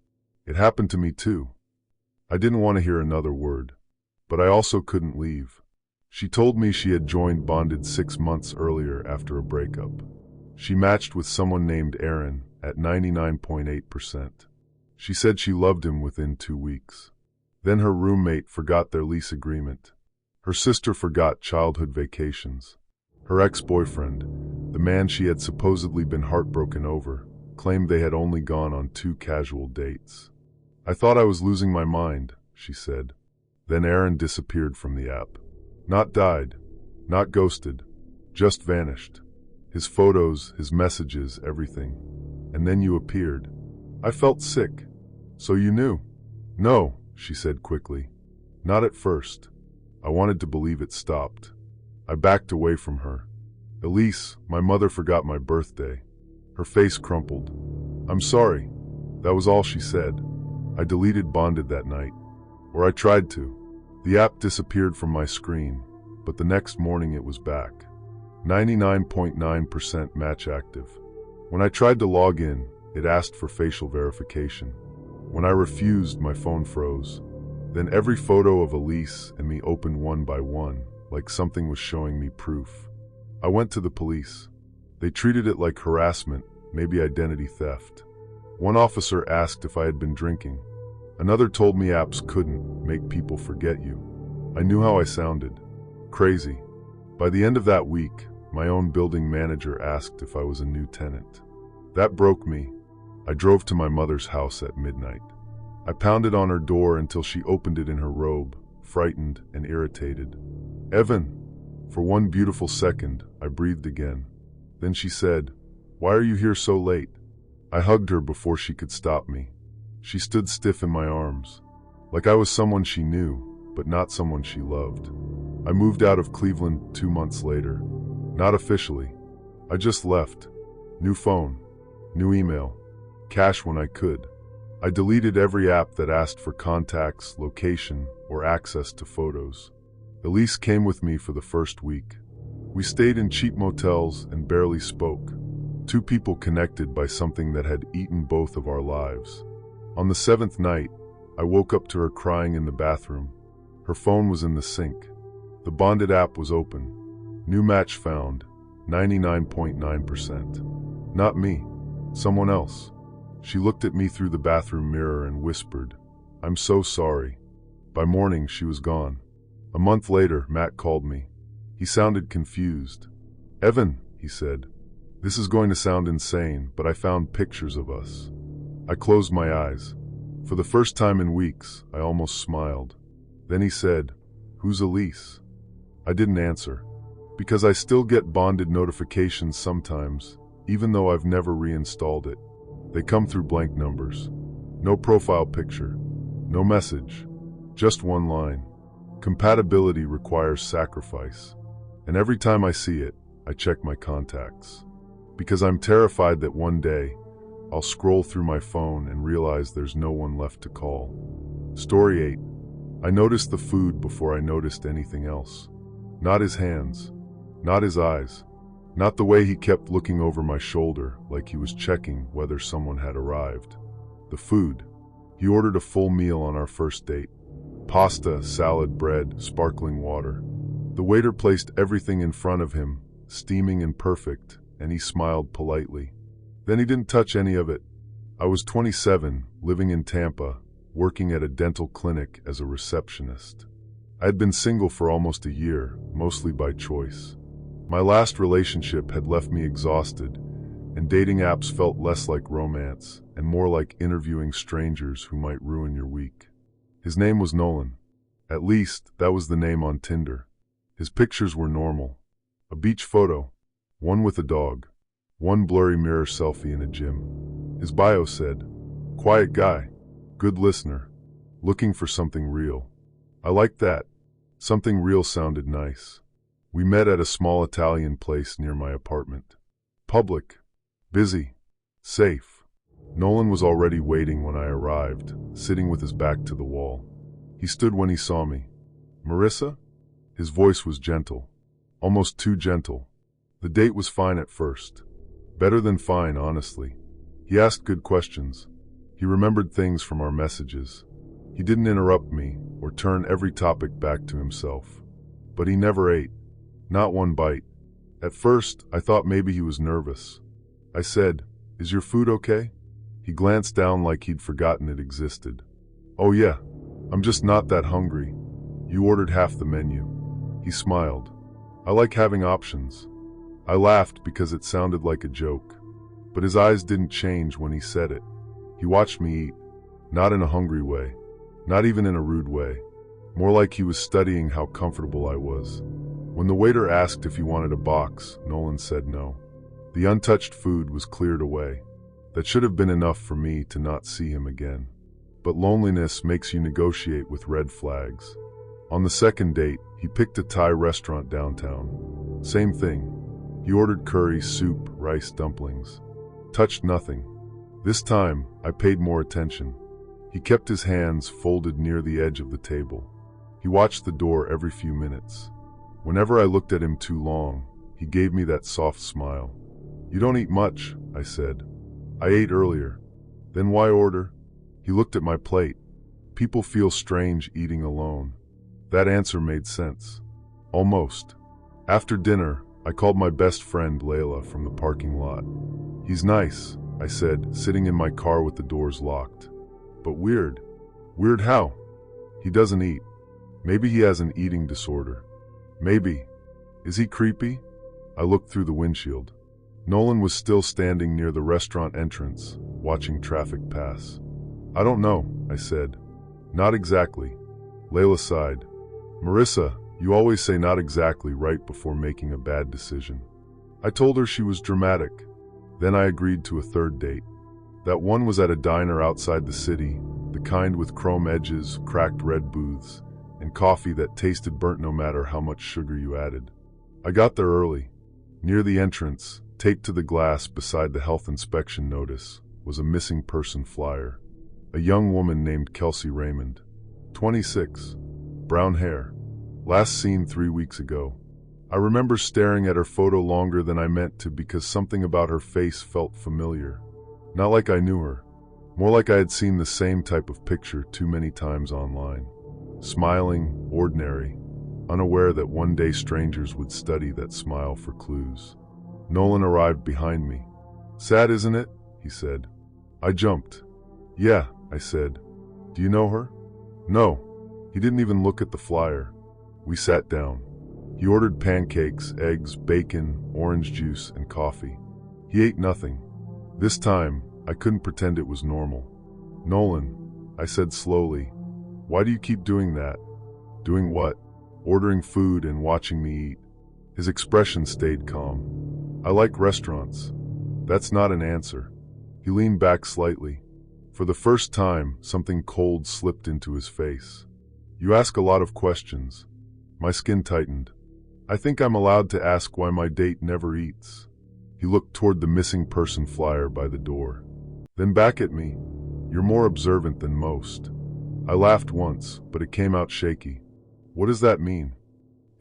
It happened to me too. I didn't want to hear another word, but I also couldn't leave. She told me she had joined Bonded 6 months earlier after a breakup. She matched with someone named Aaron at 99.8%. She said she loved him within 2 weeks. Then her roommate forgot their lease agreement. Her sister forgot childhood vacations. Her ex-boyfriend, the man she had supposedly been heartbroken over, claimed they had only gone on 2 casual dates. I thought I was losing my mind, she said. Then Aaron disappeared from the app. Not died, not ghosted, just vanished. His photos, his messages, everything. And then you appeared. I felt sick. So you knew? No, she said quickly. Not at first. I wanted to believe it stopped. I backed away from her. Elise, my mother forgot my birthday. Her face crumpled. I'm sorry. That was all she said. I deleted Bonded that night. Or I tried to. The app disappeared from my screen, but the next morning it was back. 99.9% match active. When I tried to log in, it asked for facial verification. When I refused, my phone froze. Then every photo of Elise and me opened one by one, like something was showing me proof. I went to the police. They treated it like harassment, maybe identity theft. One officer asked if I had been drinking. Another told me apps couldn't make people forget you. I knew how I sounded. Crazy. By the end of that week, my own building manager asked if I was a new tenant. That broke me. I drove to my mother's house at midnight. I pounded on her door until she opened it in her robe, frightened and irritated. "Evan!" For one beautiful second, I breathed again. Then she said, "Why are you here so late?" I hugged her before she could stop me. She stood stiff in my arms, like I was someone she knew, but not someone she loved. I moved out of Cleveland 2 months later. Not officially. I just left. New phone, new email, cash when I could. I deleted every app that asked for contacts, location, or access to photos. Elise came with me for the first week. We stayed in cheap motels and barely spoke. Two people connected by something that had eaten both of our lives. On the 7th night, I woke up to her crying in the bathroom. Her phone was in the sink. The Bonded app was open. New match found, 99.9%. Not me, someone else. She looked at me through the bathroom mirror and whispered, "I'm so sorry." By morning, she was gone. A month later, Matt called me. He sounded confused. "Evan," he said, "this is going to sound insane, but I found pictures of us." I closed my eyes. For the first time in weeks, I almost smiled. Then he said, "Who's Elise?" I didn't answer, because I still get Bonded notifications sometimes, even though I've never reinstalled it. They come through blank numbers. No profile picture, no message, just one line. Compatibility requires sacrifice. And every time I see it, I check my contacts. Because I'm terrified that one day, I'll scroll through my phone and realize there's no one left to call. Story 8. I noticed the food before I noticed anything else. Not his hands, not his eyes, not the way he kept looking over my shoulder like he was checking whether someone had arrived. The food. He ordered a full meal on our first date. Pasta, salad, bread, sparkling water. The waiter placed everything in front of him, steaming and perfect, and he smiled politely. Then he didn't touch any of it. I was 27, living in Tampa, working at a dental clinic as a receptionist. I had been single for almost a year, mostly by choice. My last relationship had left me exhausted, and dating apps felt less like romance and more like interviewing strangers who might ruin your week. His name was Nolan. At least, that was the name on Tinder. His pictures were normal. A beach photo, one with a dog, one blurry mirror selfie in a gym. His bio said, "Quiet guy, good listener, looking for something real." I liked that. Something real sounded nice. We met at a small Italian place near my apartment. Public, busy, safe. Nolan was already waiting when I arrived, sitting with his back to the wall. He stood when he saw me. "Marissa?" His voice was gentle, almost too gentle. The date was fine at first. Better than fine, honestly. He asked good questions. He remembered things from our messages. He didn't interrupt me or turn every topic back to himself. But he never ate. Not one bite. At first, I thought maybe he was nervous. I said, "Is your food okay?" He glanced down like he'd forgotten it existed. "Oh yeah, I'm just not that hungry. You ordered half the menu." He smiled. "I like having options." I laughed because it sounded like a joke. But his eyes didn't change when he said it. He watched me eat. Not in a hungry way. Not even in a rude way. More like he was studying how comfortable I was. When the waiter asked if he wanted a box, Nolan said no. The untouched food was cleared away. That should have been enough for me to not see him again. But loneliness makes you negotiate with red flags. On the second date, he picked a Thai restaurant downtown. Same thing. He ordered curry, soup, rice, dumplings. Touched nothing. This time, I paid more attention. He kept his hands folded near the edge of the table. He watched the door every few minutes. Whenever I looked at him too long, he gave me that soft smile. "You don't eat much," I said. "I ate earlier." "Then why order?" He looked at my plate. People feel strange eating alone. That answer made sense. Almost. After dinner, I called my best friend Layla from the parking lot. "He's nice," I said, sitting in my car with the doors locked. "But weird." "Weird how?" "He doesn't eat. Maybe he has an eating disorder." "Maybe. Is he creepy?" I looked through the windshield. Nolan was still standing near the restaurant entrance, watching traffic pass. I don't know, I said. Not exactly. Layla sighed. Marissa, you always say not exactly right before making a bad decision. I told her she was dramatic. Then I agreed to a third date. That one was at a diner outside the city, the kind with chrome edges, cracked red booths, and coffee that tasted burnt no matter how much sugar you added. I got there early. Near the entrance, taped to the glass beside the health inspection notice, was a missing person flyer. A young woman named Kelsey Raymond. 26. Brown hair. Last seen 3 weeks ago. I remember staring at her photo longer than I meant to because something about her face felt familiar. Not like I knew her. More like I had seen the same type of picture too many times online. Smiling, ordinary, unaware that one day strangers would study that smile for clues. Nolan arrived behind me. Sad, isn't it? He said. I jumped. Yeah, I said. Do you know her? No. He didn't even look at the flyer. We sat down. He ordered pancakes, eggs, bacon, orange juice, and coffee. He ate nothing. This time, I couldn't pretend it was normal. Nolan, I said slowly, why do you keep doing that? Doing what? Ordering food and watching me eat. His expression stayed calm. I like restaurants. That's not an answer. He leaned back slightly. For the first time, something cold slipped into his face. You ask a lot of questions. My skin tightened. I think I'm allowed to ask why my date never eats. He looked toward the missing person flyer by the door. Then back at me. You're more observant than most. I laughed once, but it came out shaky. What does that mean?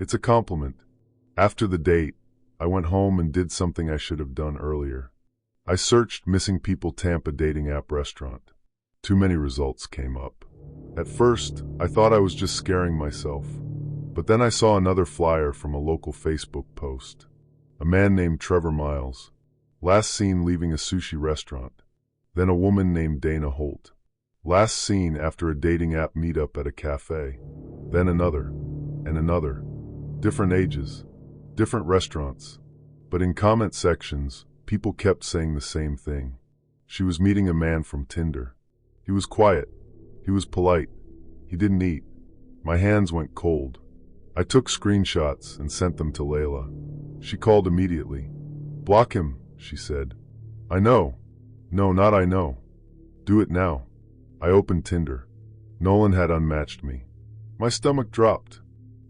It's a compliment. After the date, I went home and did something I should have done earlier. I searched missing people Tampa dating app restaurant. Too many results came up. At first, I thought I was just scaring myself. But then I saw another flyer from a local Facebook post. A man named Trevor Miles, last seen leaving a sushi restaurant. Then a woman named Dana Holt, last seen after a dating app meetup at a cafe. Then another, and another. Different ages, different restaurants. But in comment sections, people kept saying the same thing. She was meeting a man from Tinder. He was quiet. He was polite. He didn't eat. My hands went cold. I took screenshots and sent them to Layla. She called immediately. Block him, she said. I know. No, not I know. Do it now. I opened Tinder. Nolan had unmatched me. My stomach dropped.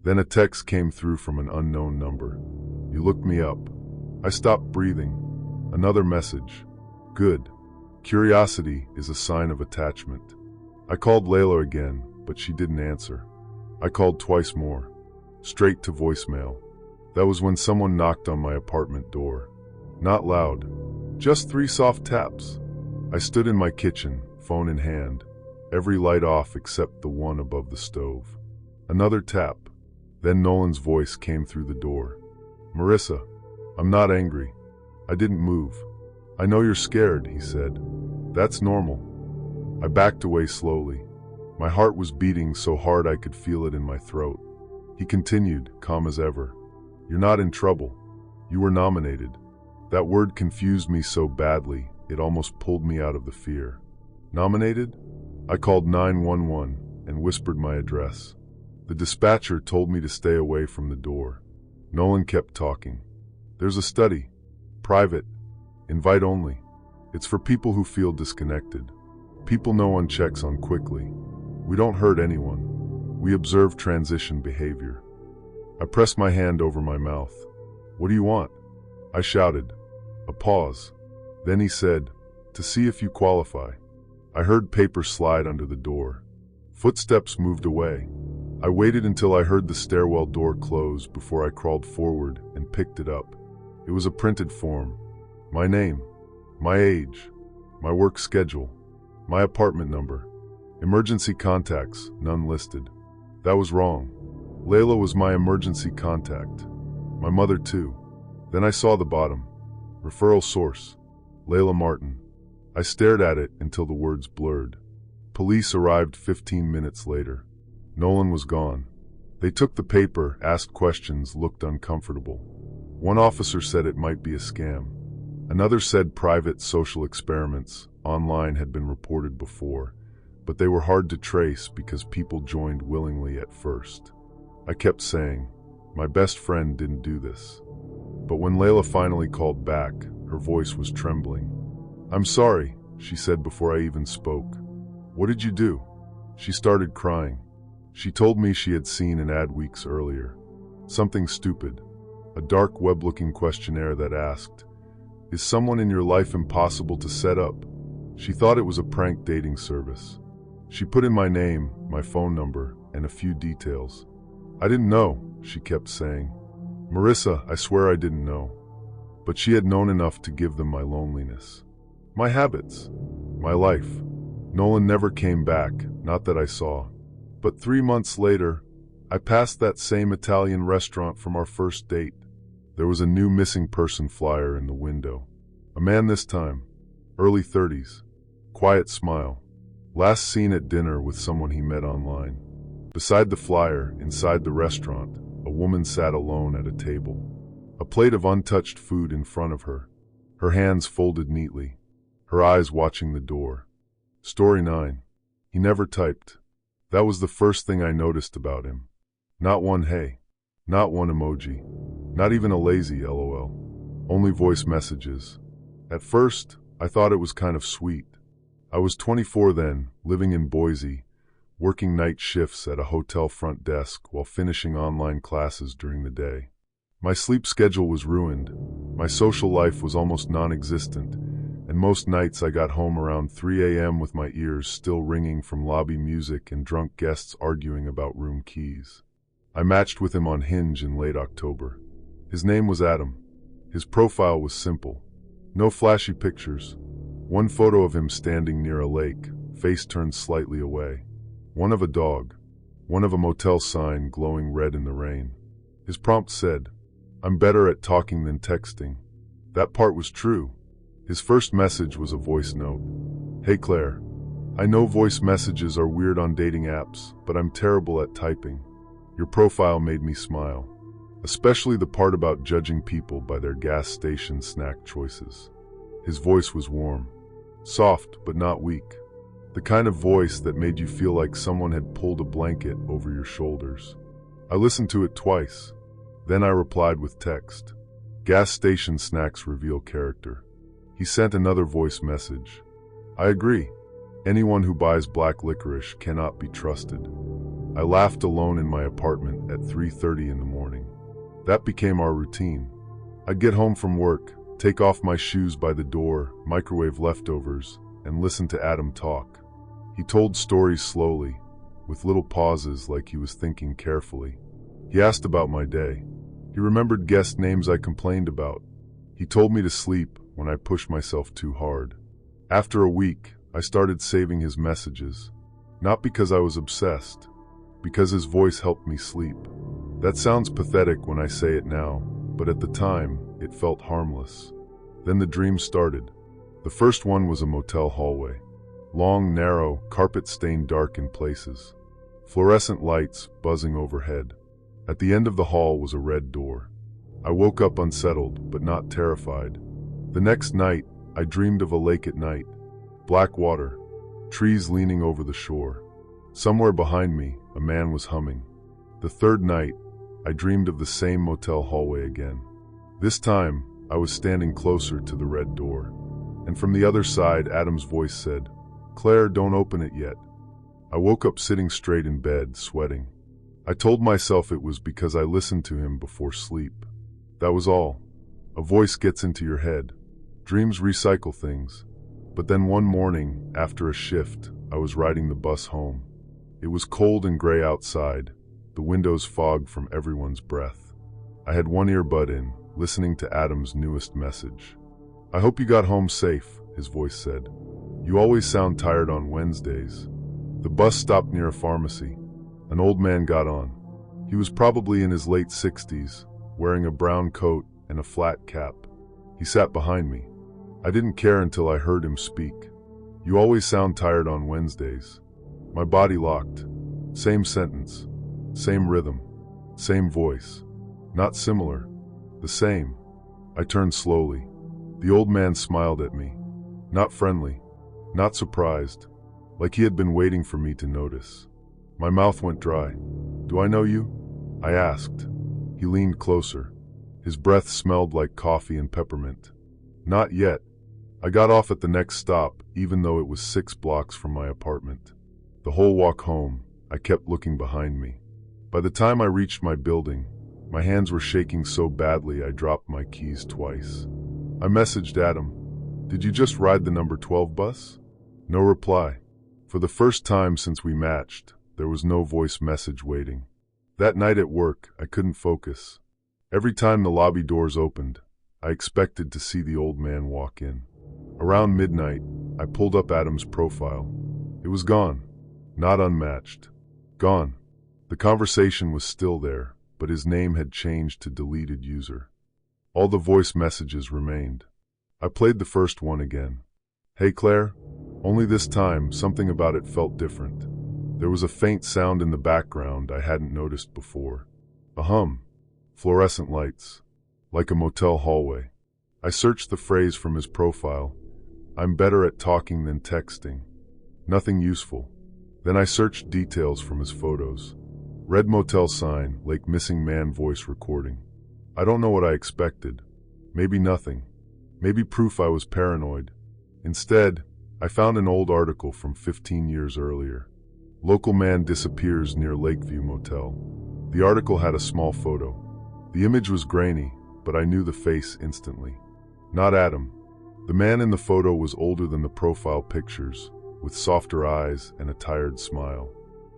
Then a text came through from an unknown number. You looked me up. I stopped breathing. Another message. Good. Curiosity is a sign of attachment. I called Layla again, but she didn't answer. I called twice more. Straight to voicemail. That was when someone knocked on my apartment door. Not loud. Just 3 soft taps. I stood in my kitchen, phone in hand, every light off except the one above the stove. Another tap. Then Nolan's voice came through the door. Marissa, I'm not angry. I didn't move. I know you're scared, he said. That's normal. I backed away slowly. My heart was beating so hard I could feel it in my throat. He continued, calm as ever. You're not in trouble. You were nominated. That word confused me so badly, it almost pulled me out of the fear. Nominated? I called 911 and whispered my address. The dispatcher told me to stay away from the door. Nolan kept talking. There's a study. Private. Invite only. It's for people who feel disconnected. People no one checks on quickly. We don't hurt anyone. We observe transition behavior. I pressed my hand over my mouth. What do you want? I shouted. A pause. Then he said, to see if you qualify. I heard paper slide under the door. Footsteps moved away. I waited until I heard the stairwell door close before I crawled forward and picked it up. It was a printed form. My name, my age, my work schedule, my apartment number. Emergency contacts, none listed. That was wrong. Layla was my emergency contact. My mother too. Then I saw the bottom. Referral source. Layla Martin. I stared at it until the words blurred. Police arrived 15 minutes later. Nolan was gone. They took the paper, asked questions, looked uncomfortable. One officer said it might be a scam. Another said private social experiments online had been reported before. but they were hard to trace because people joined willingly at first. I kept saying, my best friend didn't do this. But when Layla finally called back, her voice was trembling. I'm sorry, she said before I even spoke. What did you do? She started crying. She told me she had seen an ad weeks earlier. Something stupid. A dark web-looking questionnaire that asked, is someone in your life impossible to set up? She thought it was a prank dating service. She put in my name, my phone number, and a few details. I didn't know, she kept saying. Marissa, I swear I didn't know. But she had known enough to give them my loneliness. My habits. My life. Nolan never came back, not that I saw. But 3 months later, I passed that same Italian restaurant from our first date. There was a new missing person flyer in the window. A man this time, early 30s. Quiet smile. Last seen at dinner with someone he met online. Beside the flyer, inside the restaurant, a woman sat alone at a table. A plate of untouched food in front of her. Her hands folded neatly. Her eyes watching the door. Story 9. He never typed. That was the first thing I noticed about him. Not one hey. Not one emoji. Not even a lazy LOL. Only voice messages. At first, I thought it was kind of sweet. I was 24 then, living in Boise, working night shifts at a hotel front desk while finishing online classes during the day. My sleep schedule was ruined. My social life was almost non-existent, and most nights I got home around 3 a.m. with my ears still ringing from lobby music and drunk guests arguing about room keys. I matched with him on Hinge in late October. His name was Adam. His profile was simple. No flashy pictures. One photo of him standing near a lake, face turned slightly away. One of a dog. One of a motel sign glowing red in the rain. His prompt said, I'm better at talking than texting. That part was true. His first message was a voice note. Hey Claire, I know voice messages are weird on dating apps, but I'm terrible at typing. Your profile made me smile, especially the part about judging people by their gas station snack choices. His voice was warm, soft but not weak, the kind of voice that made you feel like someone had pulled a blanket over your shoulders. I listened to it twice, then I replied with text. Gas station snacks reveal character. He sent another voice message. I agree. Anyone who buys black licorice cannot be trusted. I laughed alone in my apartment at 3:30 in the morning. That became our routine. I'd get home from work, take off my shoes by the door, microwave leftovers, and listen to Adam talk. He told stories slowly, with little pauses like he was thinking carefully. He asked about my day. He remembered guest names I complained about. He told me to sleep when I pushed myself too hard. After a week, I started saving his messages. Not because I was obsessed, because his voice helped me sleep. That sounds pathetic when I say it now, but at the time, it felt harmless. Then the dream started. The first one was a motel hallway. Long, narrow, carpet-stained dark in places. Fluorescent lights buzzing overhead. At the end of the hall was a red door. I woke up unsettled, but not terrified. The next night, I dreamed of a lake at night. Black water, trees leaning over the shore. Somewhere behind me, a man was humming. The third night, I dreamed of the same motel hallway again. This time, I was standing closer to the red door. And from the other side, Adam's voice said, Claire, don't open it yet. I woke up sitting straight in bed, sweating. I told myself it was because I listened to him before sleep. That was all. A voice gets into your head. Dreams recycle things. But then one morning, after a shift, I was riding the bus home. It was cold and gray outside, the windows fogged from everyone's breath. I had one earbud in, listening to Adam's newest message. I hope you got home safe, his voice said. You always sound tired on Wednesdays. The bus stopped near a pharmacy. An old man got on. He was probably in his late 60s, wearing a brown coat and a flat cap. He sat behind me. I didn't care until I heard him speak. You always sound tired on Wednesdays. My body locked. Same sentence. Same rhythm. Same voice. Not similar. The same. I turned slowly. The old man smiled at me. Not friendly. Not surprised. like he had been waiting for me to notice. My mouth went dry. "Do I know you?" I asked. He leaned closer. His breath smelled like coffee and peppermint. "Not yet." I got off at the next stop, even though it was 6 blocks from my apartment. The whole walk home, I kept looking behind me. By the time I reached my building, my hands were shaking so badly I dropped my keys twice. I messaged Adam, "Did you just ride the number 12 bus?" No reply. For the first time since we matched, there was no voice message waiting. That night at work, I couldn't focus. Every time the lobby doors opened, I expected to see the old man walk in. Around midnight, I pulled up Adam's profile. It was gone. Not unmatched. Gone. The conversation was still there, but his name had changed to deleted user. All the voice messages remained. I played the first one again. "Hey Claire." Only this time, something about it felt different. There was a faint sound in the background I hadn't noticed before. A hum. Fluorescent lights. Like a motel hallway. I searched the phrase from his profile. "I'm better at talking than texting." Nothing useful. Then I searched details from his photos. Red motel sign, Lake missing man voice recording. I don't know what I expected. Maybe nothing. Maybe proof I was paranoid. Instead, I found an old article from 15 years earlier. Local man disappears near Lakeview Motel. The article had a small photo. The image was grainy, but I knew the face instantly. Not Adam. The man in the photo was older than the profile pictures, with softer eyes and a tired smile.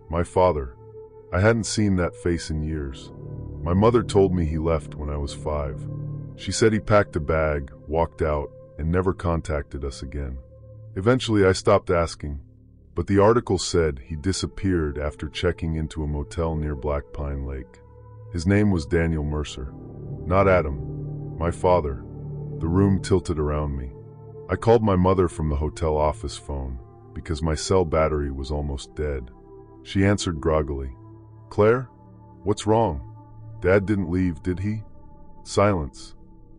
My father. I hadn't seen that face in years. My mother told me he left when I was 5. She said he packed a bag, walked out, and never contacted us again. Eventually I stopped asking, but the article said he disappeared after checking into a motel near Black Pine Lake. His name was Daniel Mercer. Not Adam. My father. The room tilted around me. I called my mother from the hotel office phone, because my cell battery was almost dead. She answered groggily. "Claire? What's wrong? Dad didn't leave, did he?" Silence.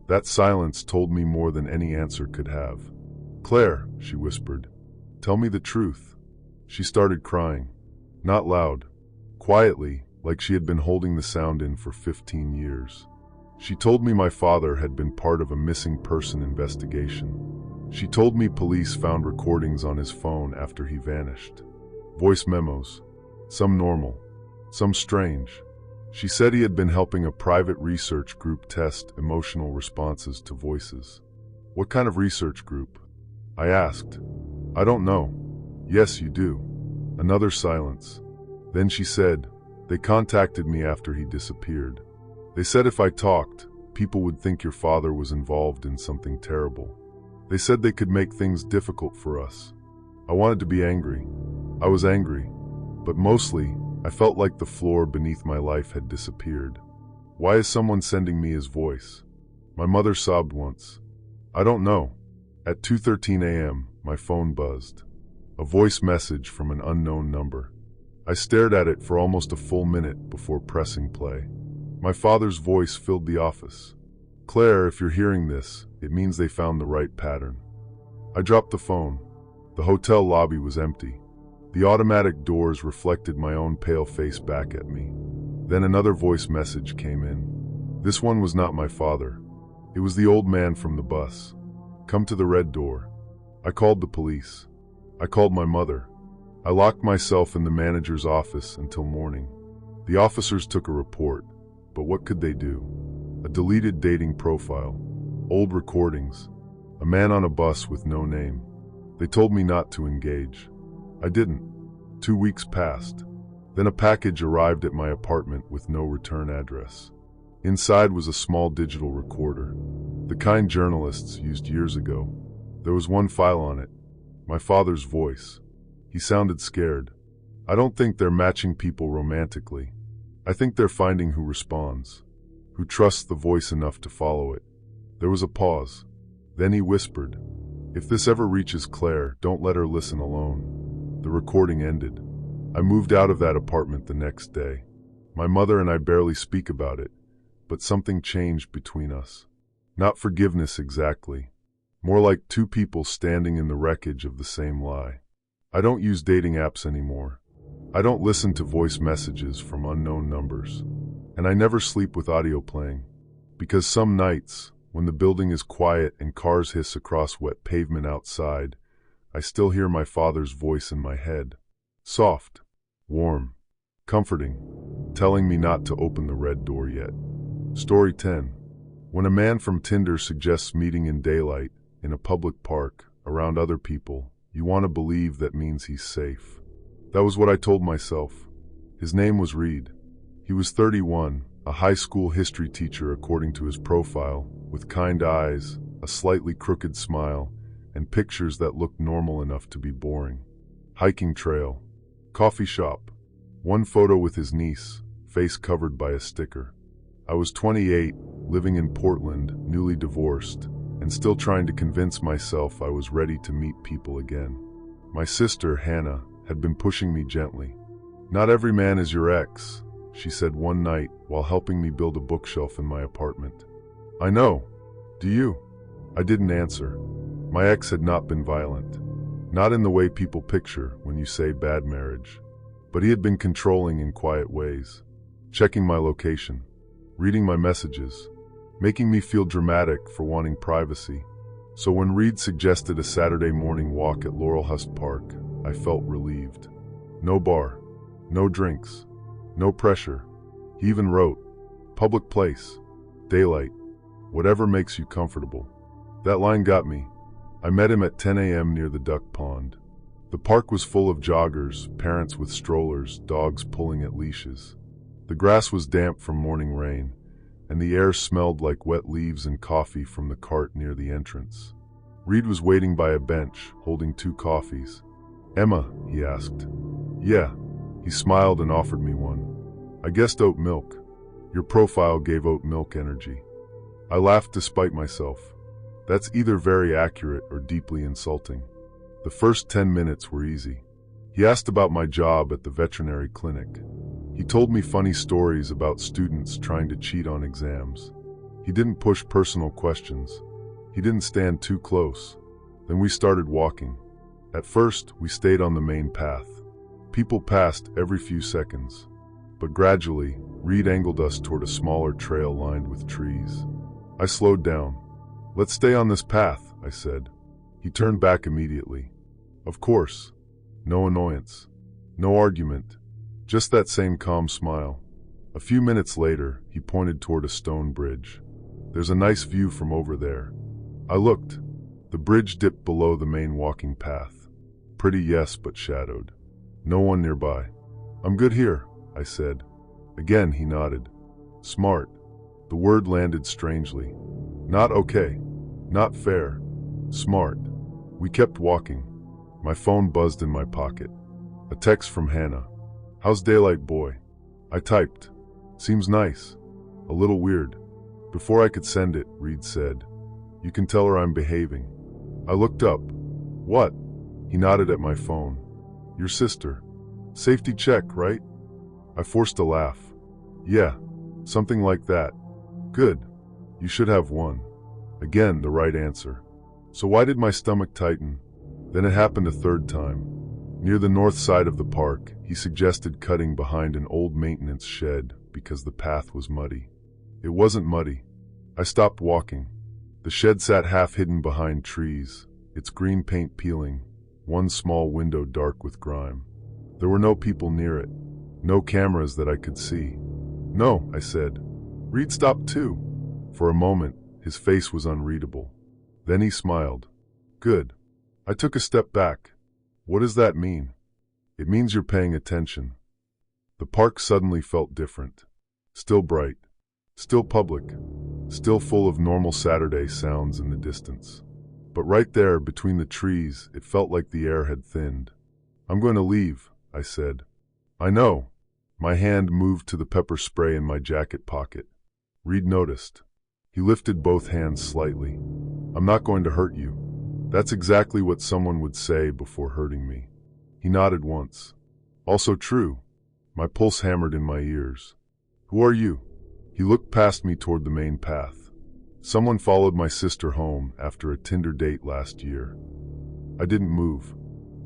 That silence told me more than any answer could have. "Claire," she whispered, "tell me the truth." She started crying. Not loud. Quietly, like she had been holding the sound in for 15 years. She told me my father had been part of a missing person investigation. She told me police found recordings on his phone after he vanished. Voice memos. Some normal. Some strange. She said he had been helping a private research group test emotional responses to voices. "What kind of research group?" I asked. "I don't know." "Yes, you do." Another silence. Then she said, "They contacted me after he disappeared. They said if I talked, people would think your father was involved in something terrible. They said they could make things difficult for us." I wanted to be angry. I was angry. But mostly, I felt like the floor beneath my life had disappeared. Why is someone sending me his voice? My mother sobbed once. I don't know. At 2:13 a.m., my phone buzzed. A voice message from an unknown number. I stared at it for almost a full minute before pressing play. My father's voice filled the office. "Claire, if you're hearing this, it means they found the right pattern." I dropped the phone. The hotel lobby was empty. The automatic doors reflected my own pale face back at me. Then another voice message came in. This one was not my father. It was the old man from the bus. "Come to the red door." I called the police. I called my mother. I locked myself in the manager's office until morning. The officers took a report, but what could they do? A deleted dating profile, old recordings, a man on a bus with no name. They told me not to engage. I didn't. 2 weeks passed. Then a package arrived at my apartment with no return address. Inside was a small digital recorder, the kind journalists used years ago. There was one file on it, my father's voice. He sounded scared. I don't think they're matching people romantically. I think they're finding who responds, who trusts the voice enough to follow it. There was a pause. Then he whispered, "If this ever reaches Claire, don't let her listen alone." The recording ended. I moved out of that apartment the next day. My mother and I barely speak about it, but something changed between us. Not forgiveness exactly. More like two people standing in the wreckage of the same lie. I don't use dating apps anymore. I don't listen to voice messages from unknown numbers. And I never sleep with audio playing. Because some nights, when the building is quiet and cars hiss across wet pavement outside, I still hear my father's voice in my head. Soft, warm, comforting, telling me not to open the red door yet. Story 10. When a man from Tinder suggests meeting in daylight, in a public park, around other people, you want to believe that means he's safe. That was what I told myself. His name was Reed. He was 31, a high school history teacher according to his profile, with kind eyes, a slightly crooked smile, and pictures that looked normal enough to be boring. Hiking trail, coffee shop, one photo with his niece, face covered by a sticker. I was 28, living in Portland, newly divorced, and still trying to convince myself I was ready to meet people again. My sister, Hannah, had been pushing me gently. "Not every man is your ex," she said one night while helping me build a bookshelf in my apartment. "I know. Do you?" I didn't answer. My ex had not been violent. Not in the way people picture when you say bad marriage. But he had been controlling in quiet ways. Checking my location. Reading my messages. Making me feel dramatic for wanting privacy. So when Reed suggested a Saturday morning walk at Laurelhurst Park, I felt relieved. No bar. No drinks. No pressure. He even wrote, "Public place. Daylight. Whatever makes you comfortable." That line got me. I met him at 10 a.m. near the duck pond. The park was full of joggers, parents with strollers, dogs pulling at leashes. The grass was damp from morning rain, and the air smelled like wet leaves and coffee from the cart near the entrance. Reed was waiting by a bench, holding 2 coffees. "Emma?" he asked. "Yeah." He smiled and offered me one. "I guessed oat milk. Your profile gave oat milk energy." I laughed despite myself. That's either very accurate or deeply insulting. The first 10 minutes were easy. He asked about my job at the veterinary clinic. He told me funny stories about students trying to cheat on exams. He didn't push personal questions. He didn't stand too close. Then we started walking. At first, we stayed on the main path. People passed every few seconds. But gradually, Reed angled us toward a smaller trail lined with trees. I slowed down. "Let's stay on this path," I said. He turned back immediately. Of course. No annoyance. No argument. Just that same calm smile. A few minutes later, he pointed toward a stone bridge. "There's a nice view from over there." I looked. The bridge dipped below the main walking path. Pretty, yes, but shadowed. No one nearby. "I'm good here," I said. Again, he nodded. "Smart." The word landed strangely. Not okay. Not fair. Smart. We kept walking. My phone buzzed in my pocket. A text from Hannah. "How's daylight, boy?" I typed. "Seems nice. A little weird." Before I could send it, Reed said, "You can tell her I'm behaving." I looked up. "What?" He nodded at my phone. "Your sister. Safety check, right?" I forced a laugh. "Yeah, something like that." "Good. You should have one." Again, the right answer. So why did my stomach tighten? Then it happened a third time. Near the north side of the park, he suggested cutting behind an old maintenance shed because the path was muddy. It wasn't muddy. I stopped walking. The shed sat half hidden behind trees, its green paint peeling, one small window dark with grime. There were no people near it. No cameras that I could see. "No," I said. Reed stopped too. For a moment, his face was unreadable. Then he smiled. "Good." I took a step back. "What does that mean?" "It means you're paying attention." The park suddenly felt different. Still bright. Still public. Still full of normal Saturday sounds in the distance. But right there, between the trees, it felt like the air had thinned. "I'm going to leave," I said. "I know." My hand moved to the pepper spray in my jacket pocket. Reed noticed. He lifted both hands slightly. "I'm not going to hurt you." That's exactly what someone would say before hurting me. He nodded once. Also true. My pulse hammered in my ears. "Who are you?" He looked past me toward the main path. "Someone followed my sister home after a Tinder date last year." I didn't move.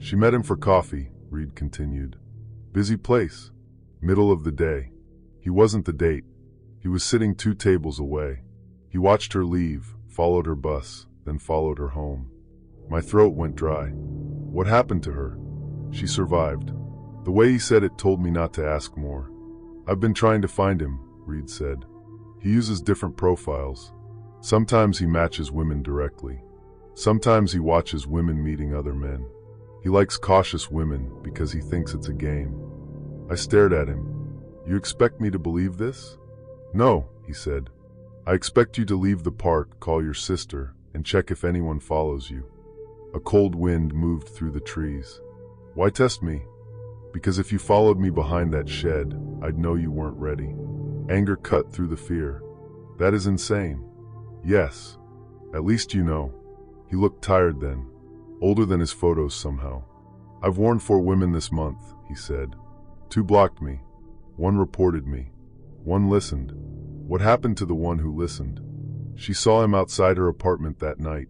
She met him for coffee, Reed continued. Busy place. Middle of the day. He wasn't the date. He was sitting 2 tables away. He watched her leave, followed her bus, then followed her home. My throat went dry. What happened to her? She survived. The way he said it told me not to ask more. I've been trying to find him, Reed said. He uses different profiles. Sometimes he matches women directly. Sometimes he watches women meeting other men. He likes cautious women because he thinks it's a game. I stared at him. You expect me to believe this? No, he said. I expect you to leave the park, call your sister, and check if anyone follows you. A cold wind moved through the trees. Why test me? Because if you followed me behind that shed, I'd know you weren't ready. Anger cut through the fear. That is insane. Yes. At least you know. He looked tired then. Older than his photos somehow. I've warned 4 women this month, he said. 2 blocked me. 1 reported me. 1 listened. What happened to the one who listened? She saw him outside her apartment that night.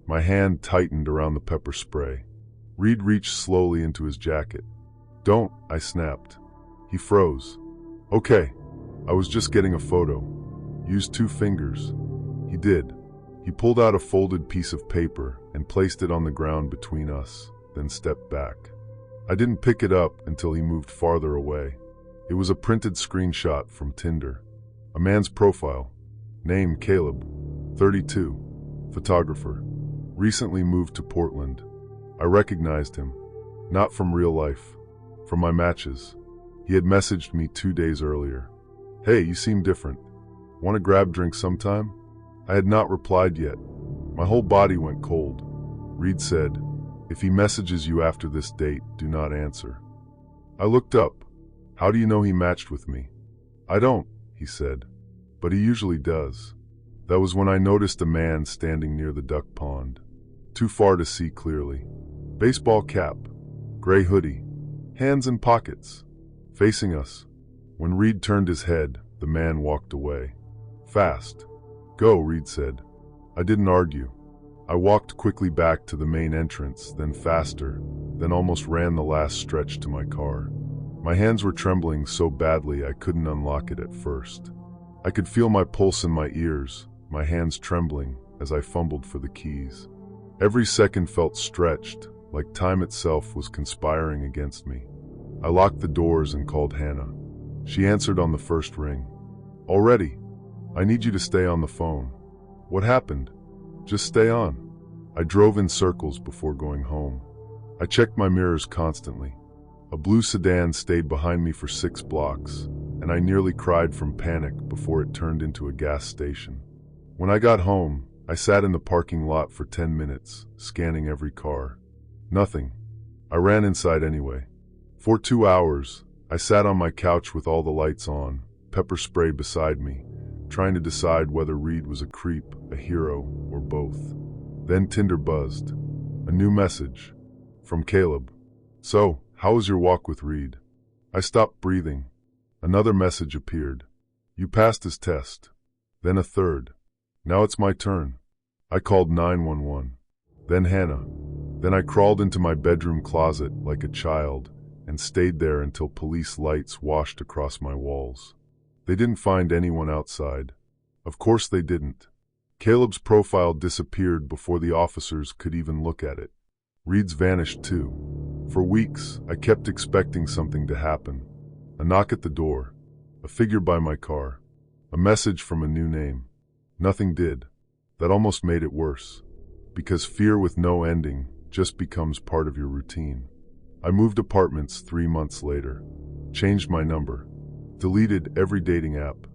My hand tightened around the pepper spray. Reed reached slowly into his jacket. Don't, I snapped. He froze. Okay, I was just getting a photo. Use 2 fingers. He did. He pulled out a folded piece of paper and placed it on the ground between us, then stepped back. I didn't pick it up until he moved farther away. It was a printed screenshot from Tinder. A man's profile. Name Caleb. 32. Photographer. Recently moved to Portland. I recognized him. Not from real life. From my matches. He had messaged me 2 days earlier. Hey, you seem different. Want to grab drinks sometime? I had not replied yet. My whole body went cold. Reed said, if he messages you after this date, do not answer. I looked up. How do you know he matched with me? I don't, he said. But he usually does. That was when I noticed a man standing near the duck pond. Too far to see clearly. Baseball cap. Gray hoodie. Hands in pockets. Facing us. When Reed turned his head, the man walked away. Fast. Go, Reed said. I didn't argue. I walked quickly back to the main entrance, then faster, then almost ran the last stretch to my car. My hands were trembling so badly I couldn't unlock it at first. I could feel my pulse in my ears, my hands trembling as I fumbled for the keys. Every second felt stretched, like time itself was conspiring against me. I locked the doors and called Hannah. She answered on the first ring. Already? I need you to stay on the phone. What happened? Just stay on. I drove in circles before going home. I checked my mirrors constantly. A blue sedan stayed behind me for 6 blocks, and I nearly cried from panic before it turned into a gas station. When I got home, I sat in the parking lot for 10 minutes, scanning every car. Nothing. I ran inside anyway. For 2 hours, I sat on my couch with all the lights on, pepper spray beside me, trying to decide whether Reed was a creep, a hero, or both. Then Tinder buzzed. A new message. From Caleb. So, how was your walk with Reed? I stopped breathing. Another message appeared. You passed his test. Then a third. Now it's my turn. I called 911. Then Hannah. Then I crawled into my bedroom closet like a child and stayed there until police lights washed across my walls. They didn't find anyone outside. Of course they didn't. Caleb's profile disappeared before the officers could even look at it. Reed's vanished too. For weeks, I kept expecting something to happen. A knock at the door. A figure by my car. A message from a new name. Nothing did. That almost made it worse. Because fear with no ending just becomes part of your routine. I moved apartments 3 months later. Changed my number. Deleted every dating app.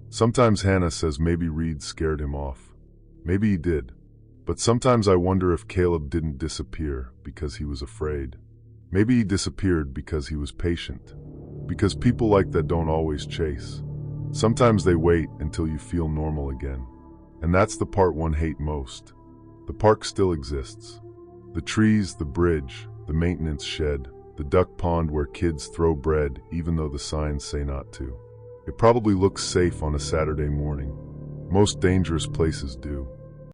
Sometimes Hannah says maybe Reed scared him off. Maybe he did. But sometimes I wonder if Caleb didn't disappear because he was afraid. Maybe he disappeared because he was patient. Because people like that don't always chase. Sometimes they wait until you feel normal again. And that's the part one hates most. The park still exists. The trees, the bridge, the maintenance shed, the duck pond where kids throw bread even though the signs say not to. It probably looks safe on a Saturday morning. Most dangerous places do.